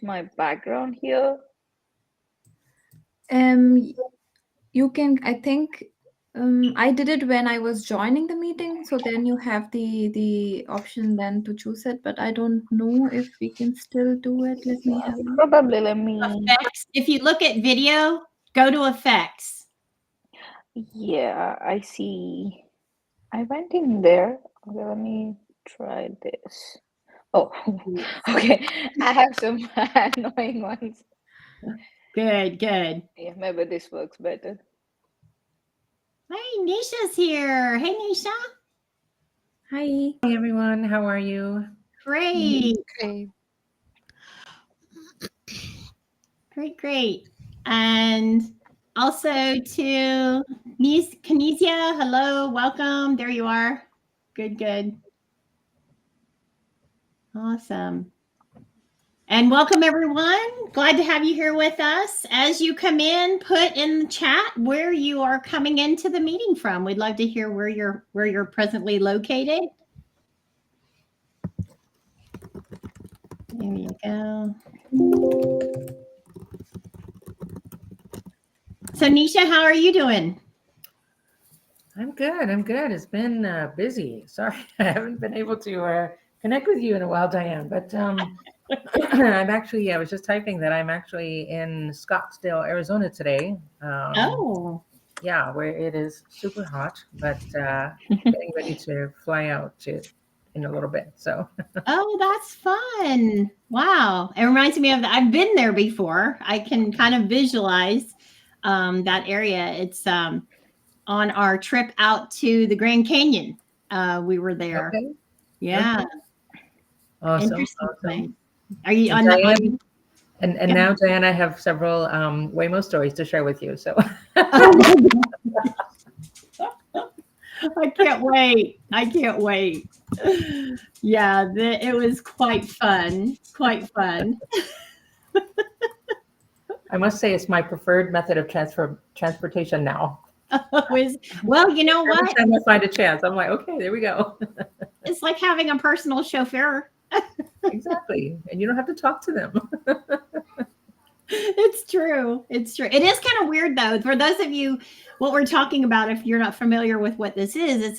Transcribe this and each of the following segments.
adjust my background here? You can, I think, I did it when I was joining the meeting. So then you have the option then to choose it, but I don't know if we can still do it. Let me have a look. Probably let me. Effects. If you look at video, go to effects. Yeah, I see. I went in there. Okay, let me try this. Oh, okay. I have some annoying ones. Good. Yeah, maybe this works better. Hey, Nisha's here. Hey, Nisha. Hi. Hi everyone, how are you? Great. Okay. Great. And also to Kinesia, hello, welcome. There you are. Good. Awesome. And welcome everyone. Glad to have you here with us. As you come in, put in the chat where you are coming into the meeting from. We'd love to hear where you're presently located. There you go. So Nisha, how are you doing? I'm good. It's been busy. Sorry, I haven't been able to connect with you in a while, Diane. But I was just typing that I'm actually in Scottsdale, Arizona today. Yeah, where it is super hot, but getting ready to fly out in a little bit. So. Oh, that's fun. Wow. It reminds me of I've been there before. I can kind of visualize that area. It's on our trip out to the Grand Canyon. We were there. Okay. Yeah. Okay. Awesome. Interesting. Are you and on Diane, the and now, Diane, I have several Waymo stories to share with you. So. I can't wait. Yeah, it was quite fun. I must say it's my preferred method of transportation now. Well, you know what? Every time I find a chance, I'm like, okay, there we go. It's like having a personal chauffeur. Exactly. And you don't have to talk to them. It's true. It is kind of weird though. For those of you, what we're talking about, if you're not familiar with what this is, it's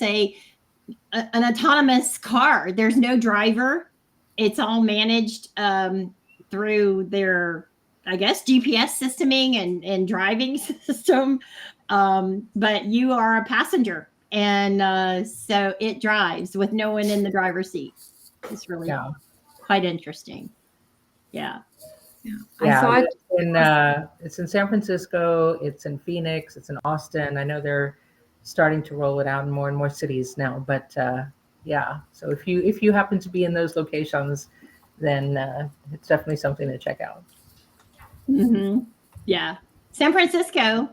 an autonomous car. There's no driver. It's all managed through their, I guess, GPS systeming and driving system. But you are a passenger. And so it drives with no one in the driver's seat. It's really quite interesting. Yeah. I saw it. It's in San Francisco. It's in Phoenix. It's in Austin. I know they're starting to roll it out in more and more cities now. But yeah, so if you happen to be in those locations, then it's definitely something to check out. Mm-hmm. Yeah, San Francisco.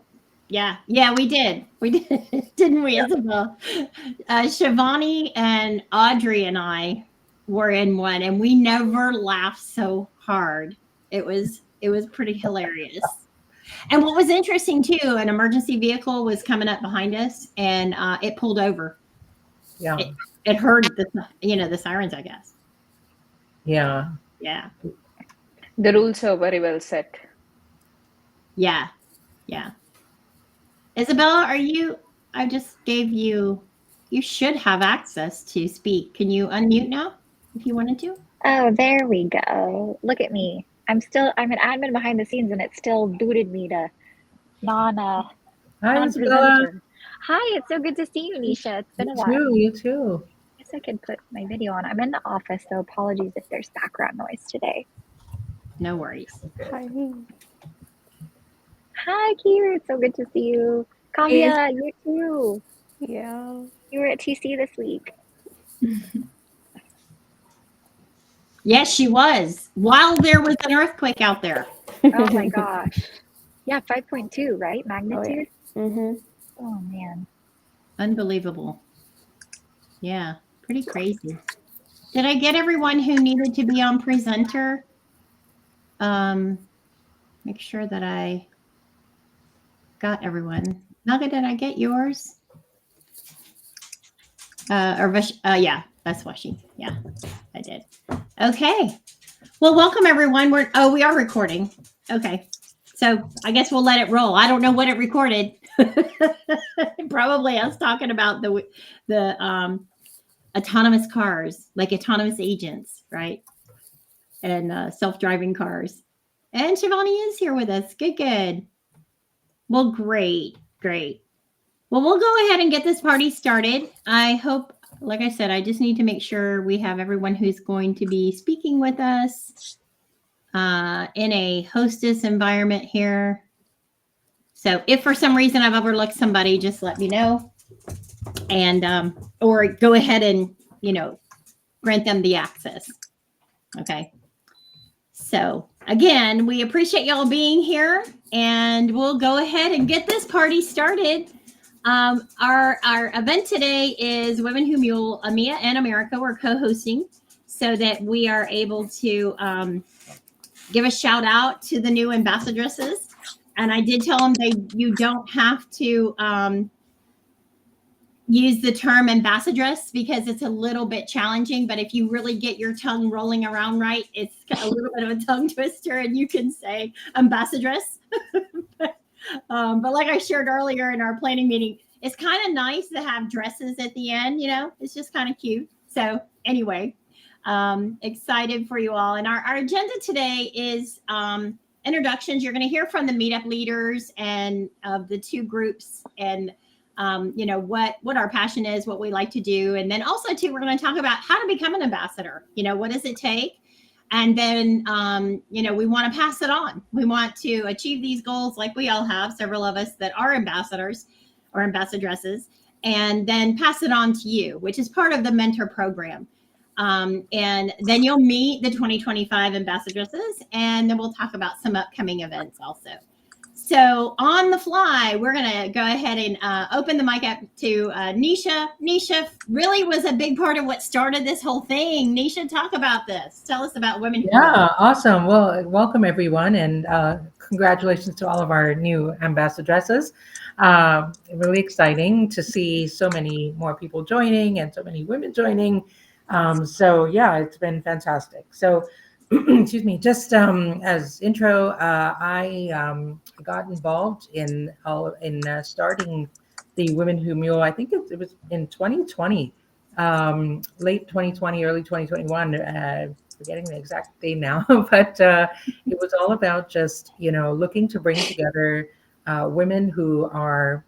Yeah, we did, didn't we, Isabel? Shivani and Audrey and I were in one, and we never laughed so hard. It was pretty hilarious. And what was interesting too, an emergency vehicle was coming up behind us, and it pulled over. Yeah, it heard the sirens, I guess. Yeah. The rules are very well set. Yeah. Isabella, I just gave you should have access to speak. Can you unmute now if you wanted to? Oh, there we go. Look at me. I'm an admin behind the scenes, and it still booted me to non-presenter. Hi, it's so good to see you, Nisha. It's been a while. You too. I guess I could put my video on. I'm in the office, so apologies if there's background noise today. No worries. Hi, Kier. It's so good to see you. Kavya, you too. Yeah. You were at TC this week. Yes, she was. While there was an earthquake out there. Oh my gosh. Yeah, 5.2, right? Magnitude? Oh, yeah. Mm-hmm. Oh, man. Unbelievable. Yeah, pretty crazy. Did I get everyone who needed to be on presenter? Make sure that I got everyone. Naga, did I get yours? Yeah, that's Washi. Yeah, I did. Okay. Well, welcome everyone. We are recording. Okay. So I guess we'll let it roll. I don't know what it recorded. Probably us talking about the autonomous cars, like autonomous agents, right? And self-driving cars. And Shivani is here with us. Good. Well, great. Well, we'll go ahead and get this party started. I hope, like I said, I just need to make sure we have everyone who's going to be speaking with us in a hostess environment here. So if for some reason I've overlooked somebody, just let me know. And or go ahead and, grant them the access. Okay. So again, we appreciate y'all being here, and we'll go ahead and get this party started. Our event today is Women Who Mule. Amia and America were co-hosting so that we are able to give a shout out to the new ambassadresses. And I did tell them you don't have to use the term ambassadress because it's a little bit challenging. But if you really get your tongue rolling around right, it's a little bit of a tongue twister, and you can say ambassadress. But like I shared earlier in our planning meeting, it's kind of nice to have dresses at the end. It's just kind of cute. So anyway, excited for you all. And our agenda today is introductions. You're going to hear from the meetup leaders and of the two groups, and what our passion is, what we like to do. And then also too, we're going to talk about how to become an ambassador. What does it take? And then, we want to pass it on. We want to achieve these goals like we all have, several of us that are ambassadors or ambassadresses, and then pass it on to you, which is part of the mentor program. And then you'll meet the 2025 ambassadresses, and then we'll talk about some upcoming events also. So on the fly, we're going to go ahead and open the mic up to Nisha. Nisha really was a big part of what started this whole thing. Nisha, talk about this. Tell us about Women Who Mule. Yeah, awesome. Well, welcome everyone, and congratulations to all of our new ambassadresses. Really exciting to see so many more people joining and so many women joining. So yeah, it's been fantastic. So excuse me, just as intro, I got involved in starting the Women Who Mule. I think it was in 2020, late 2020, early 2021. Forgetting the exact date now, but it was all about just looking to bring together women who are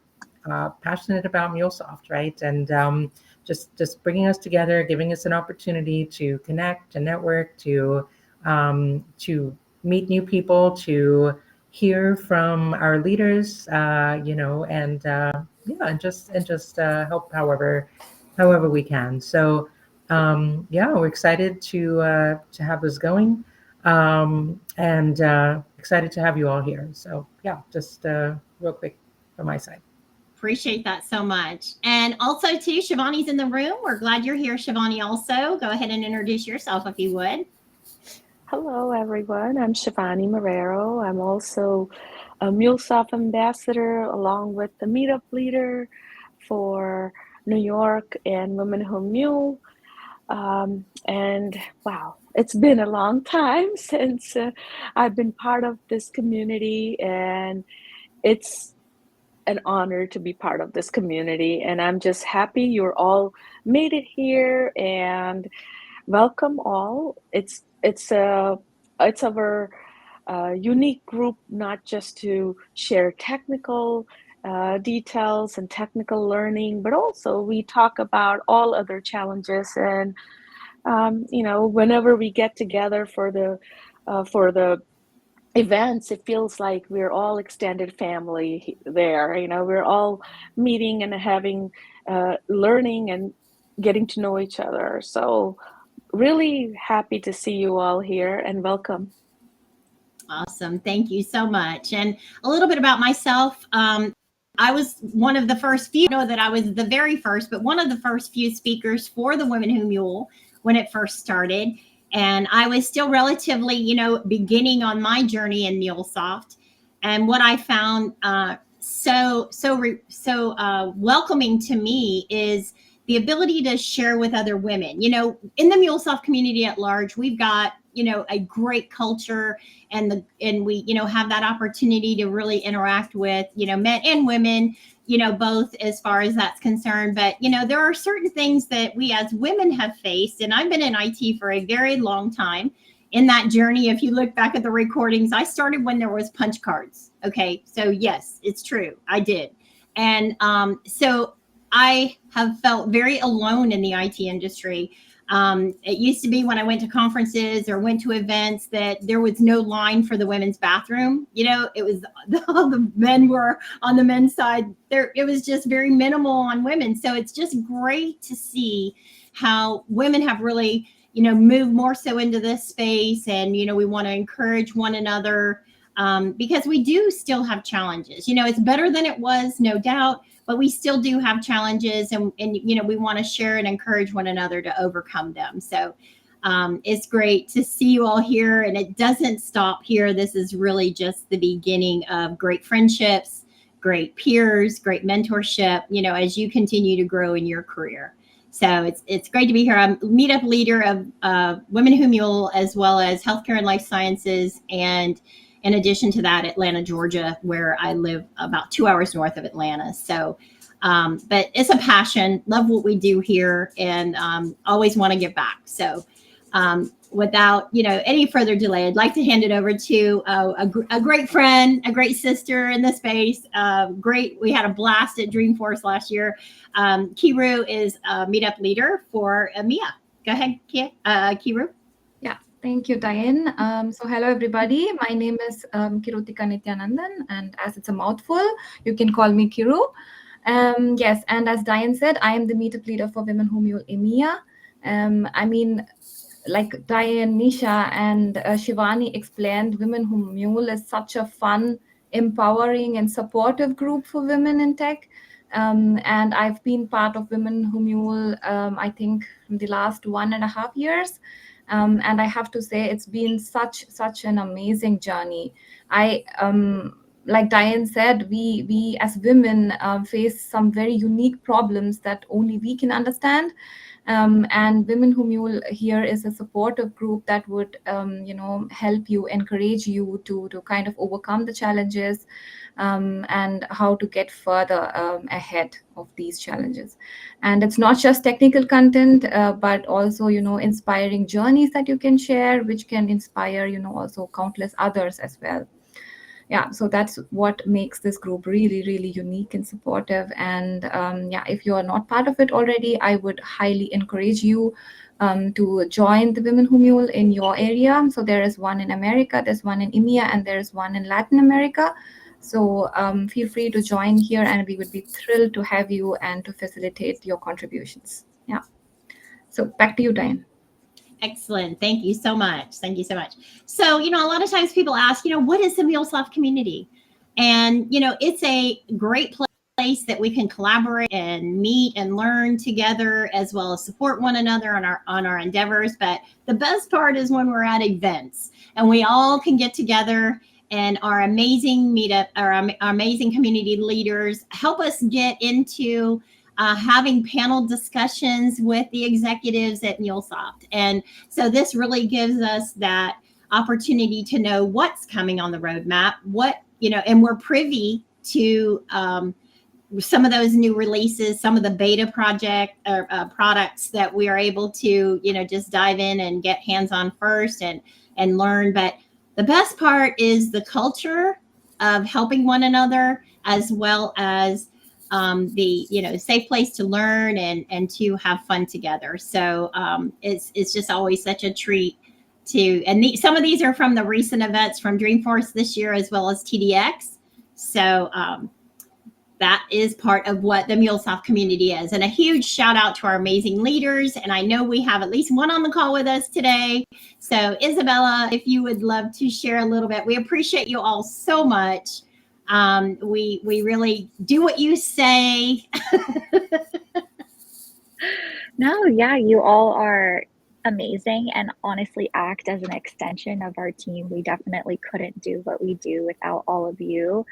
passionate about MuleSoft, right? And just bringing us together, giving us an opportunity to connect, to network, to meet new people, to hear from our leaders, and just help however we can. So we're excited to have this going, and excited to have you all here. So just real quick from my side. Appreciate that so much. And also too, Shivani's in the room. We're glad you're here, Shivani. Also, go ahead and introduce yourself if you would. Hello, everyone. I'm Shivani Marrero. I'm also a MuleSoft ambassador, along with the meetup leader for New York and Women Who Mule. And wow, it's been a long time since I've been part of this community, and it's an honor to be part of this community. And I'm just happy you're all made it here, and welcome all. It's our unique group, not just to share technical details and technical learning, but also we talk about all other challenges. And whenever we get together for the events, it feels like we're all extended family there. We're all meeting and having learning and getting to know each other. So really happy to see you all here, and welcome. Awesome. Thank you so much. And a little bit about myself. I was one of the first few, know that I was the very first, but one of the first few speakers for the Women Who Mule when it first started. And I was still relatively, beginning on my journey in MuleSoft. And what I found so welcoming to me is the ability to share with other women. In the MuleSoft community at large, we've got a great culture, and we, have that opportunity to really interact with, men and women, both as far as that's concerned. But, there are certain things that we as women have faced. And I've been in IT for a very long time. In that journey, if you look back at the recordings, I started when there was punch cards. Okay. So yes, it's true. I did. And so I have felt very alone in the IT industry. It used to be when I went to conferences or went to events that there was no line for the women's bathroom. It was all the men were on the men's side. It was just very minimal on women. So it's just great to see how women have really, moved more so into this space. And, we want to encourage one another because we do still have challenges. It's better than it was, no doubt, but we still do have challenges, and we want to share and encourage one another to overcome them. So it's great to see you all here, and it doesn't stop here. This is really just the beginning of great friendships, great peers, great mentorship, as you continue to grow in your career. So it's great to be here. I'm Meetup leader of Women Who Mule, as well as healthcare and life sciences, and in addition to that, Atlanta, Georgia, where I live about 2 hours north of Atlanta. So, but it's a passion, love what we do here, and always want to give back. So without, any further delay, I'd like to hand it over to a great friend, a great sister in the space. We had a blast at Dreamforce last year. Kiru is a Meetup leader for EMEA. Go ahead, Kiru. Thank you, Diane. So hello, everybody. My name is Kirutika Nityanandan, and as it's a mouthful, you can call me Kiru. Yes, and as Diane said, I am the Meetup leader for Women Who Mule EMEA. Like Diane, Nisha, and Shivani explained, Women Who Mule is such a fun, empowering, and supportive group for women in tech. And I've been part of Women Who Mule, I think, in the last 1.5 years. And I have to say, it's been such an amazing journey. Like Diane said, we as women face some very unique problems that only we can understand. And Women Who Mule here is a supportive group that would, help you, encourage you to kind of overcome the challenges and how to get further ahead of these challenges. And it's not just technical content, but also, inspiring journeys that you can share, which can inspire, also countless others as well. Yeah, so that's what makes this group really, really unique and supportive. And if you are not part of it already, I would highly encourage you to join the Women Who Mule in your area. So there is one in America, there's one in EMEA, and there is one in Latin America. So feel free to join here, and we would be thrilled to have you and to facilitate your contributions. Yeah. So back to you, Diane. Excellent. Thank you so much. Thank you so much. So, a lot of times people ask, what is the MuleSoft community? And, it's a great place that we can collaborate and meet and learn together, as well as support one another on our endeavors. But the best part is when we're at events and we all can get together, and our amazing Meetup, our amazing community leaders help us get into having panel discussions with the executives at MuleSoft. And so this really gives us that opportunity to know what's coming on the roadmap, and we're privy to some of those new releases, some of the beta products that we are able to, just dive in and get hands-on first and learn. But the best part is the culture of helping one another, as well as the safe place to learn and to have fun together. So it's just always such a treat and some of these are from the recent events from Dreamforce this year, as well as TDX. So that is part of what the MuleSoft community is. And a huge shout out to our amazing leaders. And I know we have at least one on the call with us today. So Isabella, if you would love to share a little bit, we appreciate you all so much. We really do what you say. No, yeah, you all are amazing and honestly act as an extension of our team. We definitely couldn't do what we do without all of you,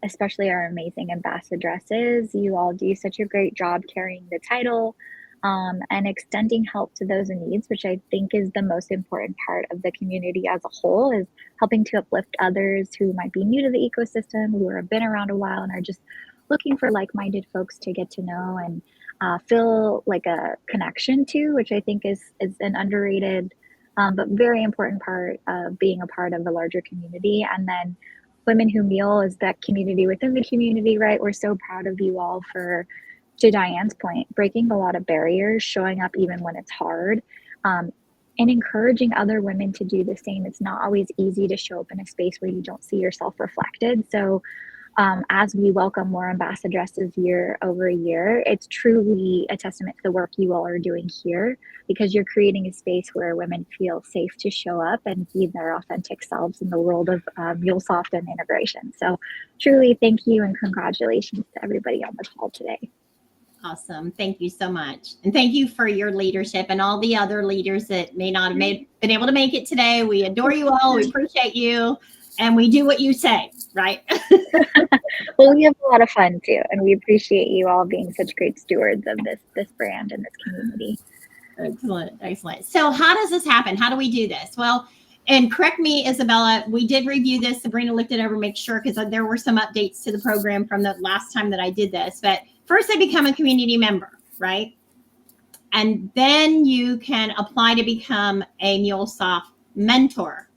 especially our amazing ambassadresses. You all do such a great job carrying the title. and extending help to those in need, which I think is the most important part of the community as a whole, is helping to uplift others who might be new to the ecosystem, who have been around a while and are just looking for like-minded folks to get to know and feel like a connection to, which I think is an underrated but very important part of being a part of a larger community. And then Women Who Mule is that community within the community, right? We're so proud of you all for, to Diane's point, breaking a lot of barriers, showing up even when it's hard, and encouraging other women to do the same. It's not always easy to show up in a space where you don't see yourself reflected. So as we welcome more ambassadresses year over year, it's truly a testament to the work you all are doing here, because you're creating a space where women feel safe to show up and be their authentic selves in the world of MuleSoft and integration. So truly thank you and congratulations to everybody on the call today. Awesome. Thank you so much. And thank you for your leadership and all the other leaders that may not have been able to make it today. We adore you all. We appreciate you. And we do what you say, right? Well, we have a lot of fun too, and we appreciate you all being such great stewards of this brand and this community. Excellent, excellent. So how does this happen? How do we do this? Well, and correct me, Isabella, we did review this. Sabrina looked it over, make sure, because there were some updates to the program from the last time that I did this. But first, I become a community member, right? And then you can apply to become a MuleSoft mentor.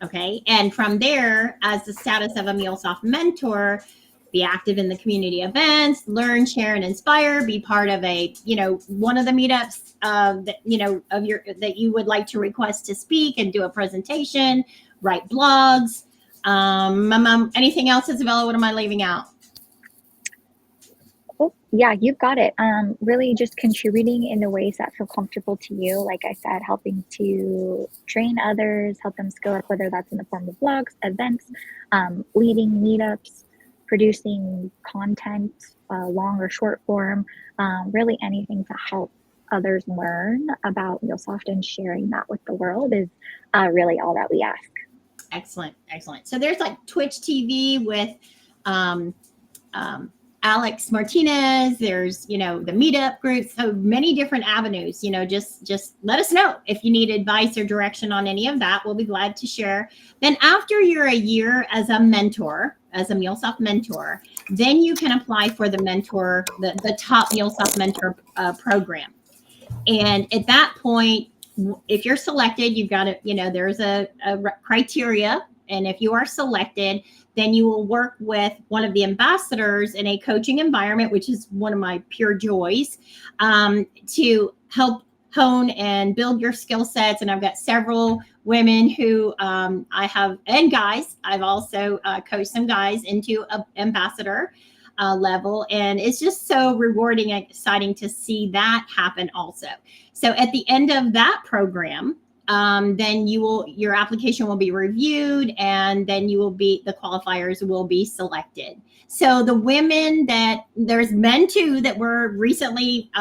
Okay. And from there, as the status of a MuleSoft mentor, be active in the community events, learn, share, and inspire, be part of a, one of the meetups that, that you would like to request to speak and do a presentation, write blogs. Anything else, Isabella? What am I leaving out? Oh, yeah, you've got it. Really just contributing in the ways that feel comfortable to you. Like I said, helping to train others, help them skill up, whether that's in the form of blogs, events, leading meetups, producing content, long or short form, really anything to help others learn about MuleSoft and sharing that with the world is really all that we ask. Excellent, excellent. So there's like Twitch TV with Alex Martinez, there's, the meetup groups, so many different avenues, just let us know if you need advice or direction on any of that. We'll be glad to share. Then after you're a year as a mentor, as a MuleSoft mentor, then you can apply for the mentor, the top MuleSoft mentor program. And at that point, if you're selected, you've got to, there's a criteria. And if you are selected, then you will work with one of the ambassadors in a coaching environment, which is one of my pure joys, to help hone and build your skill sets. And I've got several women who I have, and guys, I've also coached some guys into an ambassador level. And it's just so rewarding and exciting to see that happen also. So at the end of that program, then your application will be reviewed, and then the qualifiers will be selected. So the women there's men too that were recently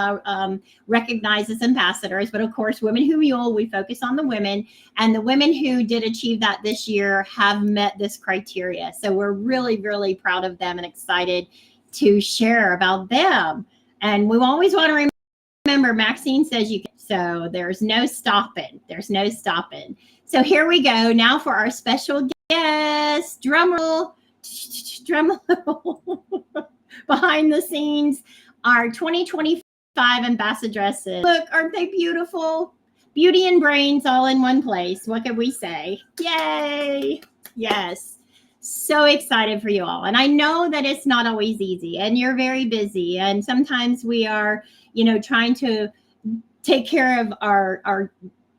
recognized as ambassadors, but of course, Women Who Mule, we focus on the women, and the women who did achieve that this year have met this criteria. So we're really, really proud of them and excited to share about them. And we always want to remember, Maxine says you can. So there's no stopping. There's no stopping. So here we go. Now for our special guest, drum roll, behind the scenes, our 2025 ambassadresses. Look, aren't they beautiful? Beauty and brains all in one place. What can we say? Yay. Yes. So excited for you all. And I know that it's not always easy, and you're very busy. And sometimes we are, trying to take care of our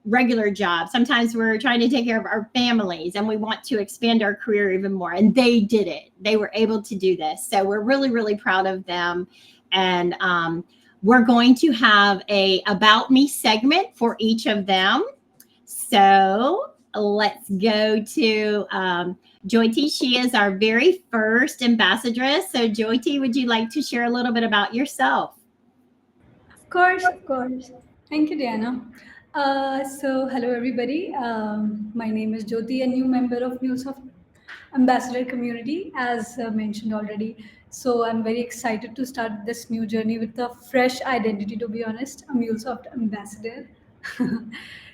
regular jobs. Sometimes we're trying to take care of our families, and we want to expand our career even more. And they did it. They were able to do this. So we're really, really proud of them. And we're going to have a About Me segment for each of them. So let's go to Jyoti. She is our very first ambassadress. So Jyoti, would you like to share a little bit about yourself? Of course, of course. Thank you, Diana. So hello, everybody. My name is Jyoti, a new member of MuleSoft ambassador community, as mentioned already. So I'm very excited to start this new journey with a fresh identity, to be honest, a MuleSoft ambassador.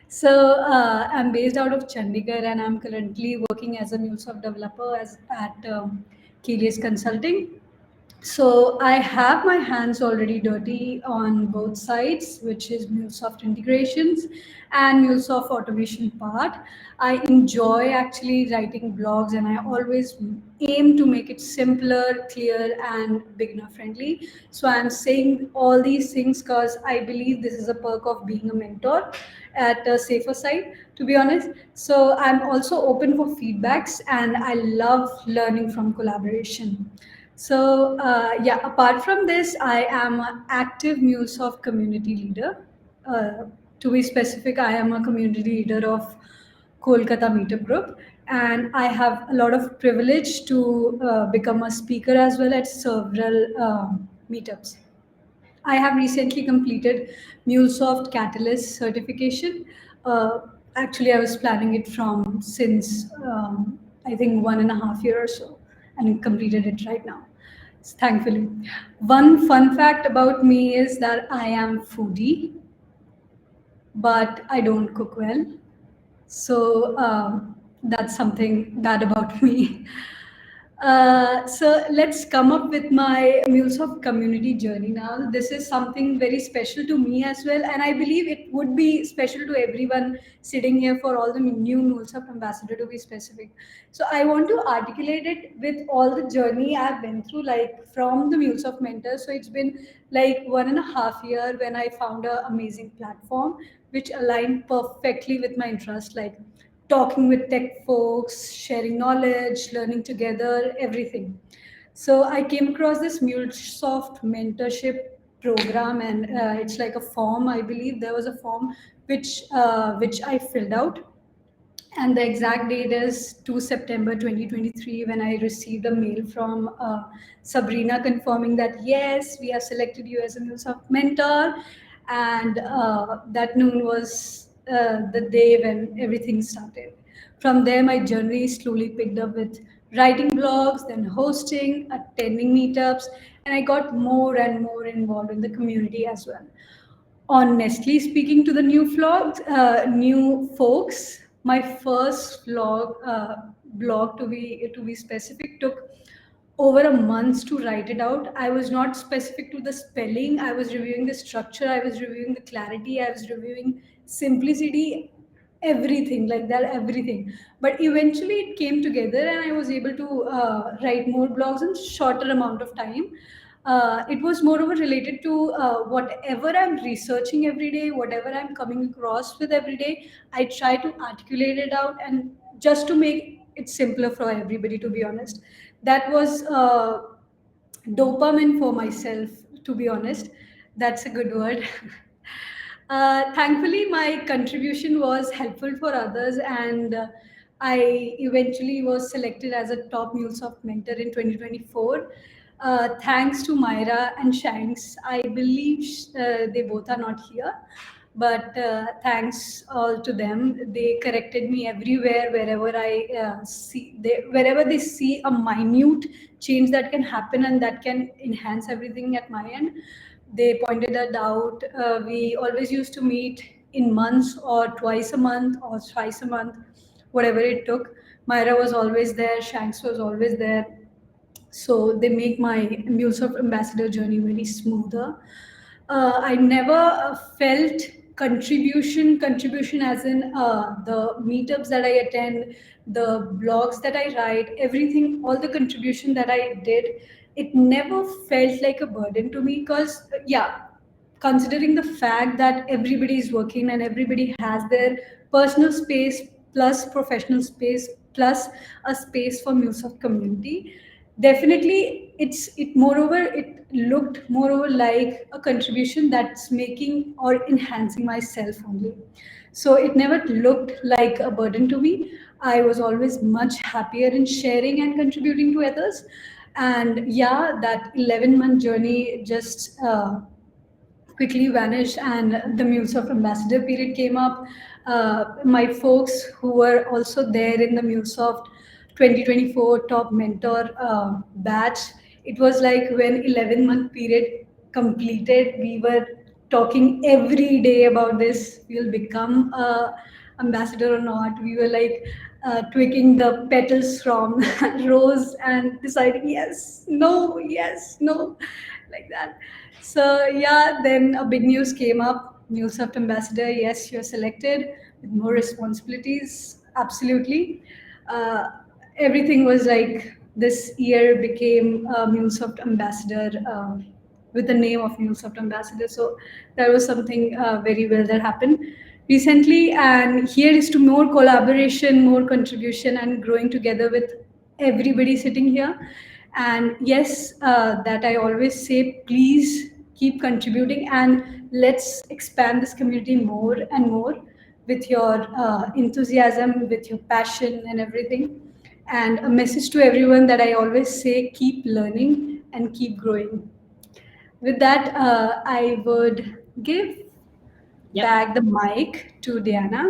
So I'm based out of Chandigarh and I'm currently working as a MuleSoft developer at Kelius Consulting. So I have my hands already dirty on both sides, which is MuleSoft integrations and MuleSoft automation part. I enjoy actually writing blogs and I always aim to make it simpler, clear, and beginner friendly. So I'm saying all these things because I believe this is a perk of being a mentor at a safer side, to be honest. So I'm also open for feedbacks and I love learning from collaboration. So yeah, apart from this, I am an active MuleSoft community leader. Uh, to be specific, I am a community leader of Kolkata Meetup group, and I have a lot of privilege to become a speaker as well at several meetups. I have recently completed MuleSoft Catalyst certification. Uh, Actually, I was planning it from since I think 1.5 years or so, and completed it right now. Thankfully, one fun fact about me is that I am foodie, but I don't cook well. So that's something bad about me. So let's come up with my MuleSoft community journey now. This is something very special to me as well, and I believe it would be special to everyone sitting here for all the new MuleSoft ambassador to be specific. So I want to articulate it with all the journey I've been through, like from the MuleSoft mentor. So it's been like 1.5 year when I found an amazing platform which aligned perfectly with my interest, like talking with tech folks, sharing knowledge, learning together, everything. So I came across this MuleSoft mentorship program, and it's like a form. I believe there was a form which I filled out, and the exact date is 2 September 2023 when I received a mail from Sabrina confirming that yes, we have selected you as a MuleSoft mentor. And that noon was the day when everything started. From there, my journey slowly picked up with writing blogs, then hosting, attending meetups, and I got more and more involved in the community as well. Honestly speaking to the new folks, my first blog to be specific took over a month to write it out. I was not specific to the spelling. I was reviewing the structure. I was reviewing the clarity. I was reviewing simplicity, everything like that, everything. But eventually it came together, and I was able to write more blogs in shorter amount of time. It was moreover related to whatever I'm researching every day, whatever I'm coming across with every day. I try to articulate it out, and just to make it simpler for everybody, to be honest. That was dopamine for myself, to be honest. That's a good word. Thankfully, my contribution was helpful for others, and I eventually was selected as a top MuleSoft mentor in 2024. Thanks to Myra and Shanks. I believe they both are not here, but thanks all to them. They corrected me everywhere wherever wherever they see a minute change that can happen and that can enhance everything at my end. They pointed that out. We always used to meet in months or twice a month or thrice a month, whatever it took. Myra was always there. Shanks was always there. So they make my MuleSoft ambassador journey very smoother. I never felt contribution as in the meetups that I attend, the blogs that I write, everything, all the contribution that I did, it never felt like a burden to me because yeah, considering the fact that everybody is working and everybody has their personal space plus professional space plus a space for MuleSoft community, definitely it moreover it looked moreover like a contribution that's making or enhancing myself only. So it never looked like a burden to me. I was always much happier in sharing and contributing to others. And yeah, that 11-month journey just quickly vanished, and the MuleSoft ambassador period came up. My folks who were also there in the MuleSoft 2024 top mentor batch. It was like when 11-month period completed, we were talking every day about this. We'll become a ambassador or not. We were like tweaking the petals from rose and deciding yes, no, yes, no, like that. So yeah, then a big news came up. MuleSoft ambassador, yes, you're selected with more responsibilities. Absolutely. Uh, Everything was like this year became a MuleSoft ambassador with the name of MuleSoft ambassador. So that was something very well that happened recently. And here is to more collaboration, more contribution, and growing together with everybody sitting here. And yes, that I always say, please keep contributing and let's expand this community more and more with your enthusiasm, with your passion, and everything. And a message to everyone that I always say, keep learning and keep growing. With that, I would give Yep. back the mic to Diana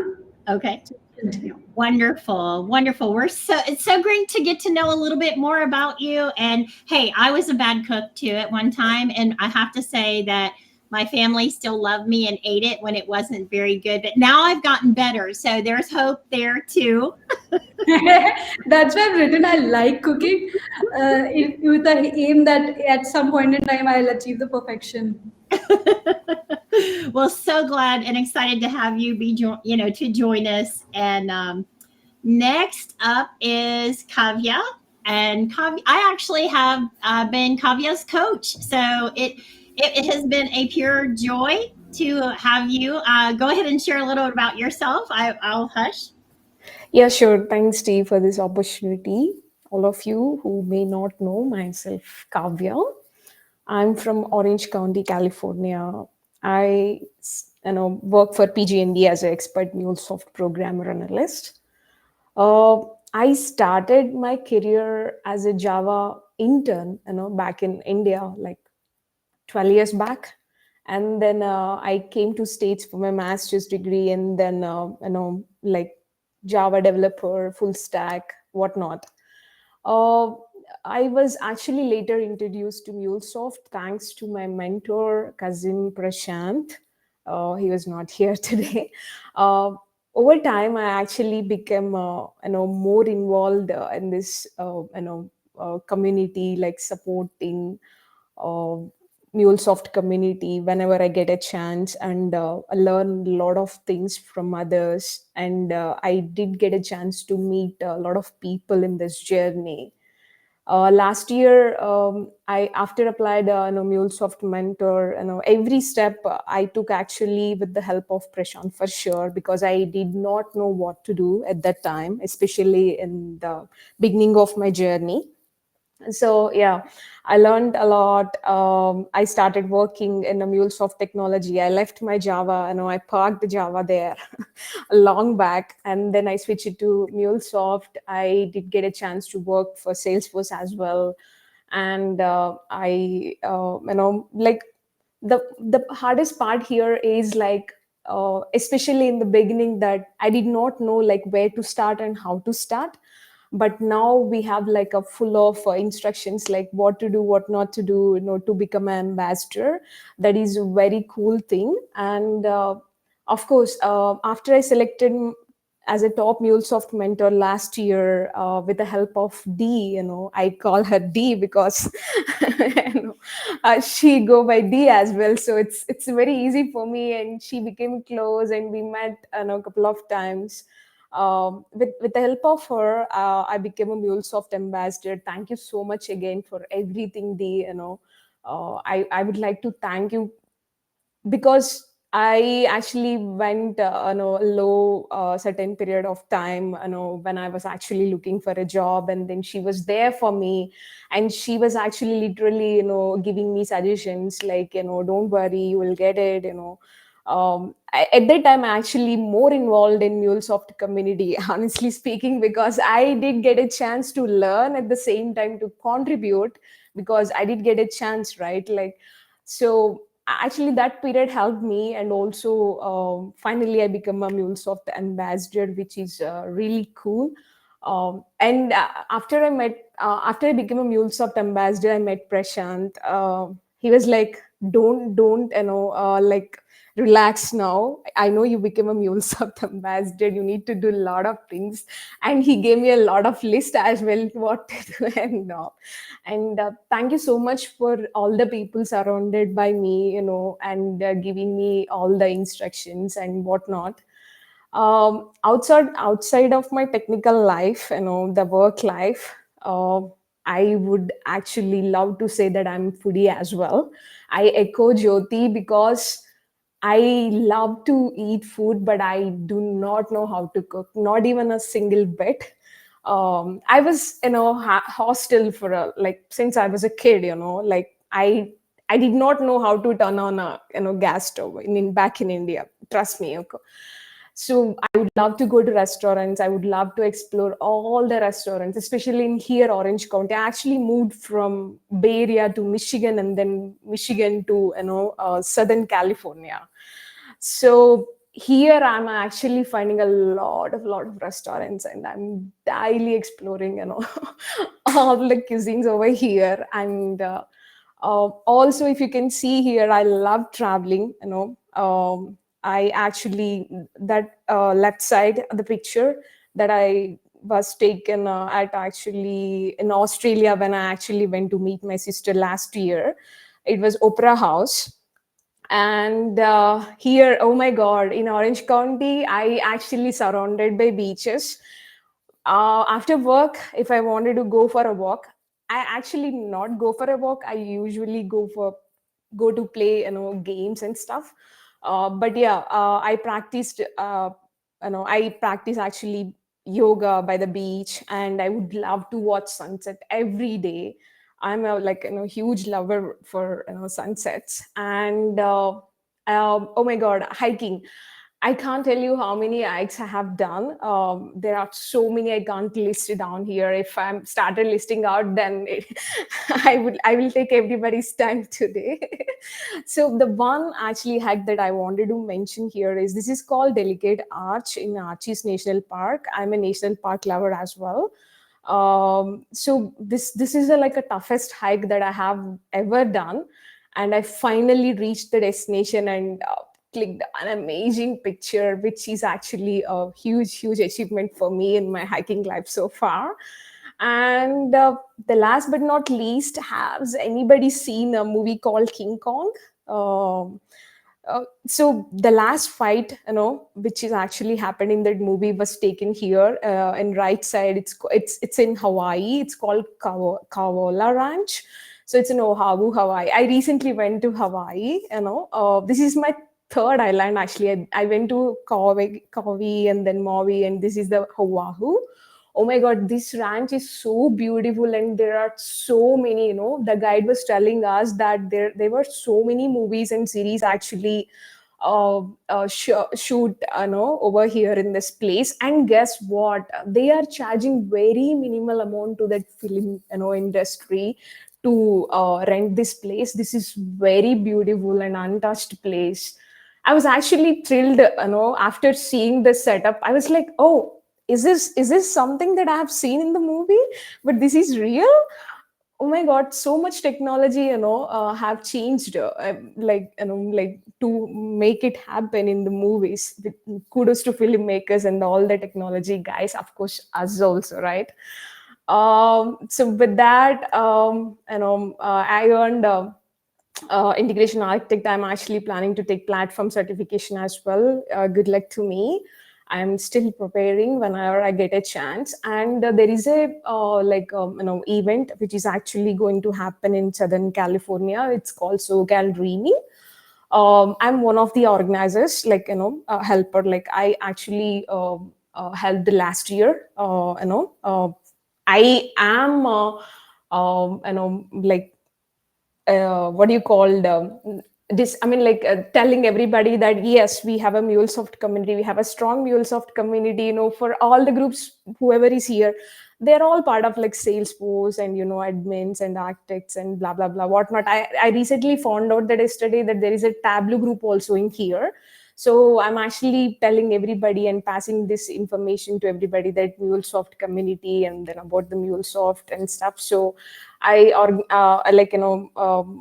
Okay. to continue. Wonderful, wonderful. It's so great to get to know a little bit more about you. And hey, I was a bad cook too at one time, and I have to say that my family still loved me and ate it when it wasn't very good. But now I've gotten better, so there's hope there too. That's why I've written I like cooking with the aim that at some point in time I'll achieve the perfection. Well, so glad and excited to have you to join us. And next up is Kavya. And Kavya, I actually have been Kavya's coach. So it has been a pure joy to have you. Go ahead and share a little about yourself. I'll hush. Yeah, sure. Thanks, Steve, for this opportunity. All of you who may not know myself, Kavya. I'm from Orange County, California. I, work for PG&E as an expert MuleSoft programmer analyst. I started my career as a Java intern, back in India, like 12 years back. And then I came to States for my master's degree, and then, like Java developer, full stack, whatnot. Uh, I was actually later introduced to MuleSoft thanks to my mentor, cousin Prashant. He was not here today. Uh, Over time, I actually became, more involved in this, community, like supporting uh, MuleSoft community whenever I get a chance, and I learn a lot of things from others. And I did get a chance to meet a lot of people in this journey. Last year, I after applied MuleSoft mentor, every step I took actually with the help of Prashant for sure, because I did not know what to do at that time, especially in the beginning of my journey. So yeah, I learned a lot. I started working in a MuleSoft technology. I left my Java, I parked Java there long back, and then I switched it to MuleSoft. I did get a chance to work for Salesforce as well. And like the hardest part here is like, especially in the beginning, that I did not know like where to start and how to start. But now we have like a full of instructions, like what to do, what not to do, to become an ambassador. That is a very cool thing. And of course, after I selected as a top MuleSoft mentor last year, with the help of D, I call her D because she go by D as well. So it's very easy for me, and she became close, and we met a couple of times. With the help of her, I became a MuleSoft ambassador. Thank you so much again for everything, D. I would like to thank you, because I actually went a low certain period of time, when I was actually looking for a job, and then she was there for me, and she was actually literally giving me suggestions like, don't worry, you will get it. At that time, I actually more involved in MuleSoft community, honestly speaking, because I did get a chance to learn at the same time to contribute, because I did get a chance, right? Like, so actually that period helped me. And also, finally I become a MuleSoft ambassador, which is really cool. And after I became a MuleSoft ambassador, I met Prashant. He was like, don't, like, relax now. I know you became a MuleSoft ambassador. You need to do a lot of things. And he gave me a lot of list as well, what to do and not. And thank you so much for all the people surrounded by me, and giving me all the instructions and whatnot. Outside of my technical life, the work life, I would actually love to say that I'm foodie as well. I echo Jyoti because I love to eat food, but I do not know how to cook, not even a single bit. I was, hostel for like since I was a kid, like I did not know how to turn on a gas stove back in India. Trust me, okay? So I would love to go to restaurants. I would love to explore all the restaurants, especially in here, Orange County. I actually moved from Bay Area to Michigan, and then Michigan to Southern California. So here I'm actually finding a lot of restaurants, and I'm daily exploring, all the cuisines over here. And also, if you can see here, I love traveling. I actually, that left side of the picture that I was taken at actually in Australia when I actually went to meet my sister last year. It was Opera House. And here, oh my God, in Orange County, I actually surrounded by beaches. After work, if I wanted to go for a walk, I actually not go for a walk. I usually go to play, games and stuff. But yeah, I practice actually yoga by the beach, and I would love to watch sunset every day. I'm a like huge lover for sunsets. And oh my God, hiking. I can't tell you how many hikes I have done. There are so many I can't list it down here. If I'm started listing out, then I will take everybody's time today. So the one actually hike that I wanted to mention here is this is called Delicate Arch in Arches National Park. I'm a national park lover as well. So this is like a toughest hike that I have ever done, and I finally reached the destination and clicked an amazing picture, which is actually a huge achievement for me in my hiking life so far. And the last but not least, has anybody seen a movie called King Kong? So the last fight, which is actually happened in that movie, was taken here in right side. It's in Hawaii. It's called Kawola Ranch. So it's in Oahu, Hawaii. I recently went to Hawaii. This is my third island actually. I went to Kauai and then Maui, and this is the Oahu. Oh my God, this ranch is so beautiful, and there are so many. The guide was telling us that there were so many movies and series actually shoot over here in this place. And guess what, they are charging very minimal amount to that film industry to rent this place. This is very beautiful and untouched place. I was actually thrilled, after seeing this setup. I was like, oh, is this something that I have seen in the movie, but this is real? Oh my God, so much technology have changed, like to make it happen in the movies. Kudos to filmmakers and all the technology guys, of course us also, right? So with that, I earned integration architect. I'm actually planning to take platform certification as well. Good luck to me. I'm still preparing whenever I get a chance. And there is a event which is actually going to happen in Southern California. It's called SoCal Dreaming. I'm one of the organizers, helper. Like I actually helped last year. I am like what do you call this, I mean, telling everybody that yes, we have a MuleSoft community, we have a strong MuleSoft community, for all the groups, whoever is here, they're all part of like Salesforce and admins and architects and blah blah blah whatnot. I recently found out that yesterday that there is a Tableau group also in here. So I'm actually telling everybody and passing this information to everybody, that MuleSoft community and then about the MuleSoft and stuff. So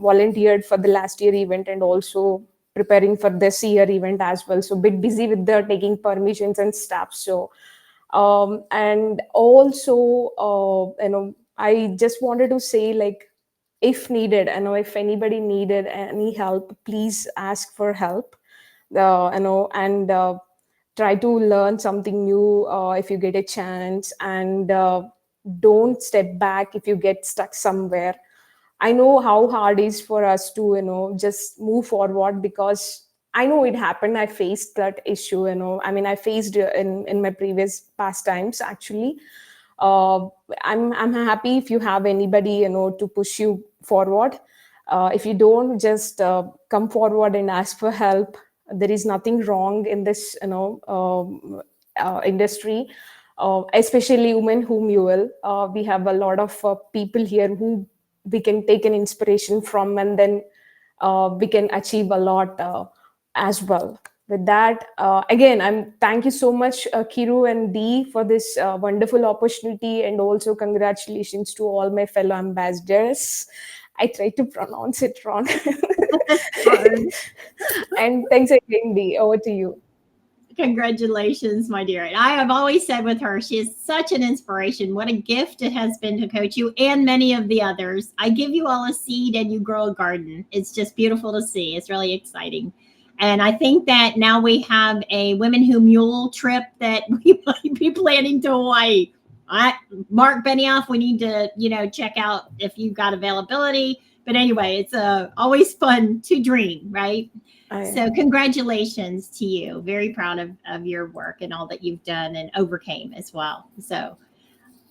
volunteered for the last year event and also preparing for this year event as well. So bit busy with the taking permissions and stuff. So and also I just wanted to say, like, if needed, if anybody needed any help, please ask for help, and try to learn something new if you get a chance, and don't step back if you get stuck somewhere. I know how hard it is for us to, just move forward, because I know it happened. I faced that issue, I mean, I faced in my previous pastimes, actually. uh, I'm happy if you have anybody, to push you forward. If you don't, just come forward and ask for help. There is nothing wrong in this, industry, especially Women Who Mule. We have a lot of people here who we can take an inspiration from, and then we can achieve a lot as well. With that, again, I'm thank you so much, Kiru and Dee, for this wonderful opportunity, and also congratulations to all my fellow ambassadors. I tried to pronounce it wrong. And thanks again, Dee. Over to you. Congratulations, my dear. And I have always said with her, she is such an inspiration. What a gift it has been to coach you and many of the others. I give you all a seed and you grow a garden. It's just beautiful to see. It's really exciting. And I think that now we have a Women Who Mule trip that we might be planning to Hawaii. Mark Benioff, we need to, check out if you've got availability. But anyway, it's always fun to dream, right? So congratulations to you. Very proud of your work and all that you've done and overcame as well. So,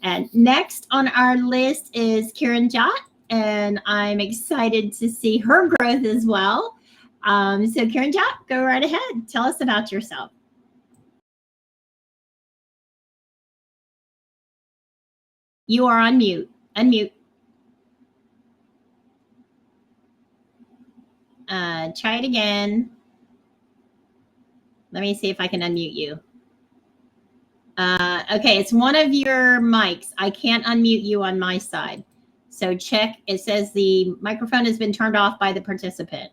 and next on our list is Karen Jott, and I'm excited to see her growth as well. So Karen Jott, go right ahead. Tell us about yourself. You are on mute. Unmute. Try it again. Let me see if I can unmute you. Okay, it's one of your mics. I can't unmute you on my side. So check. It says the microphone has been turned off by the participant.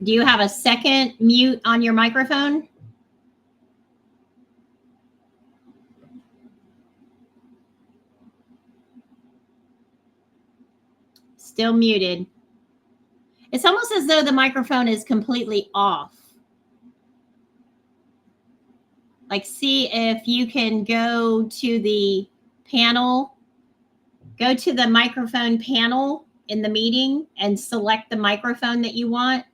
Do you have a second mute on your microphone? Still muted. It's almost as though the microphone is completely off. Like, see if you can go to the panel, go to the microphone panel in the meeting and select the microphone that you want.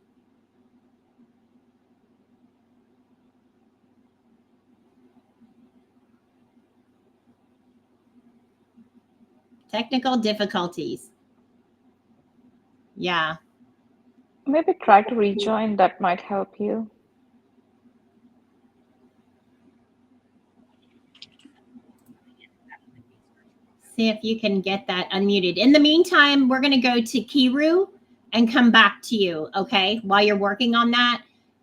Technical difficulties. Yeah. Maybe try to rejoin, that might help you. See if you can get that unmuted. In the meantime, we're going to go to Kiru and come back to you, okay, while you're working on that.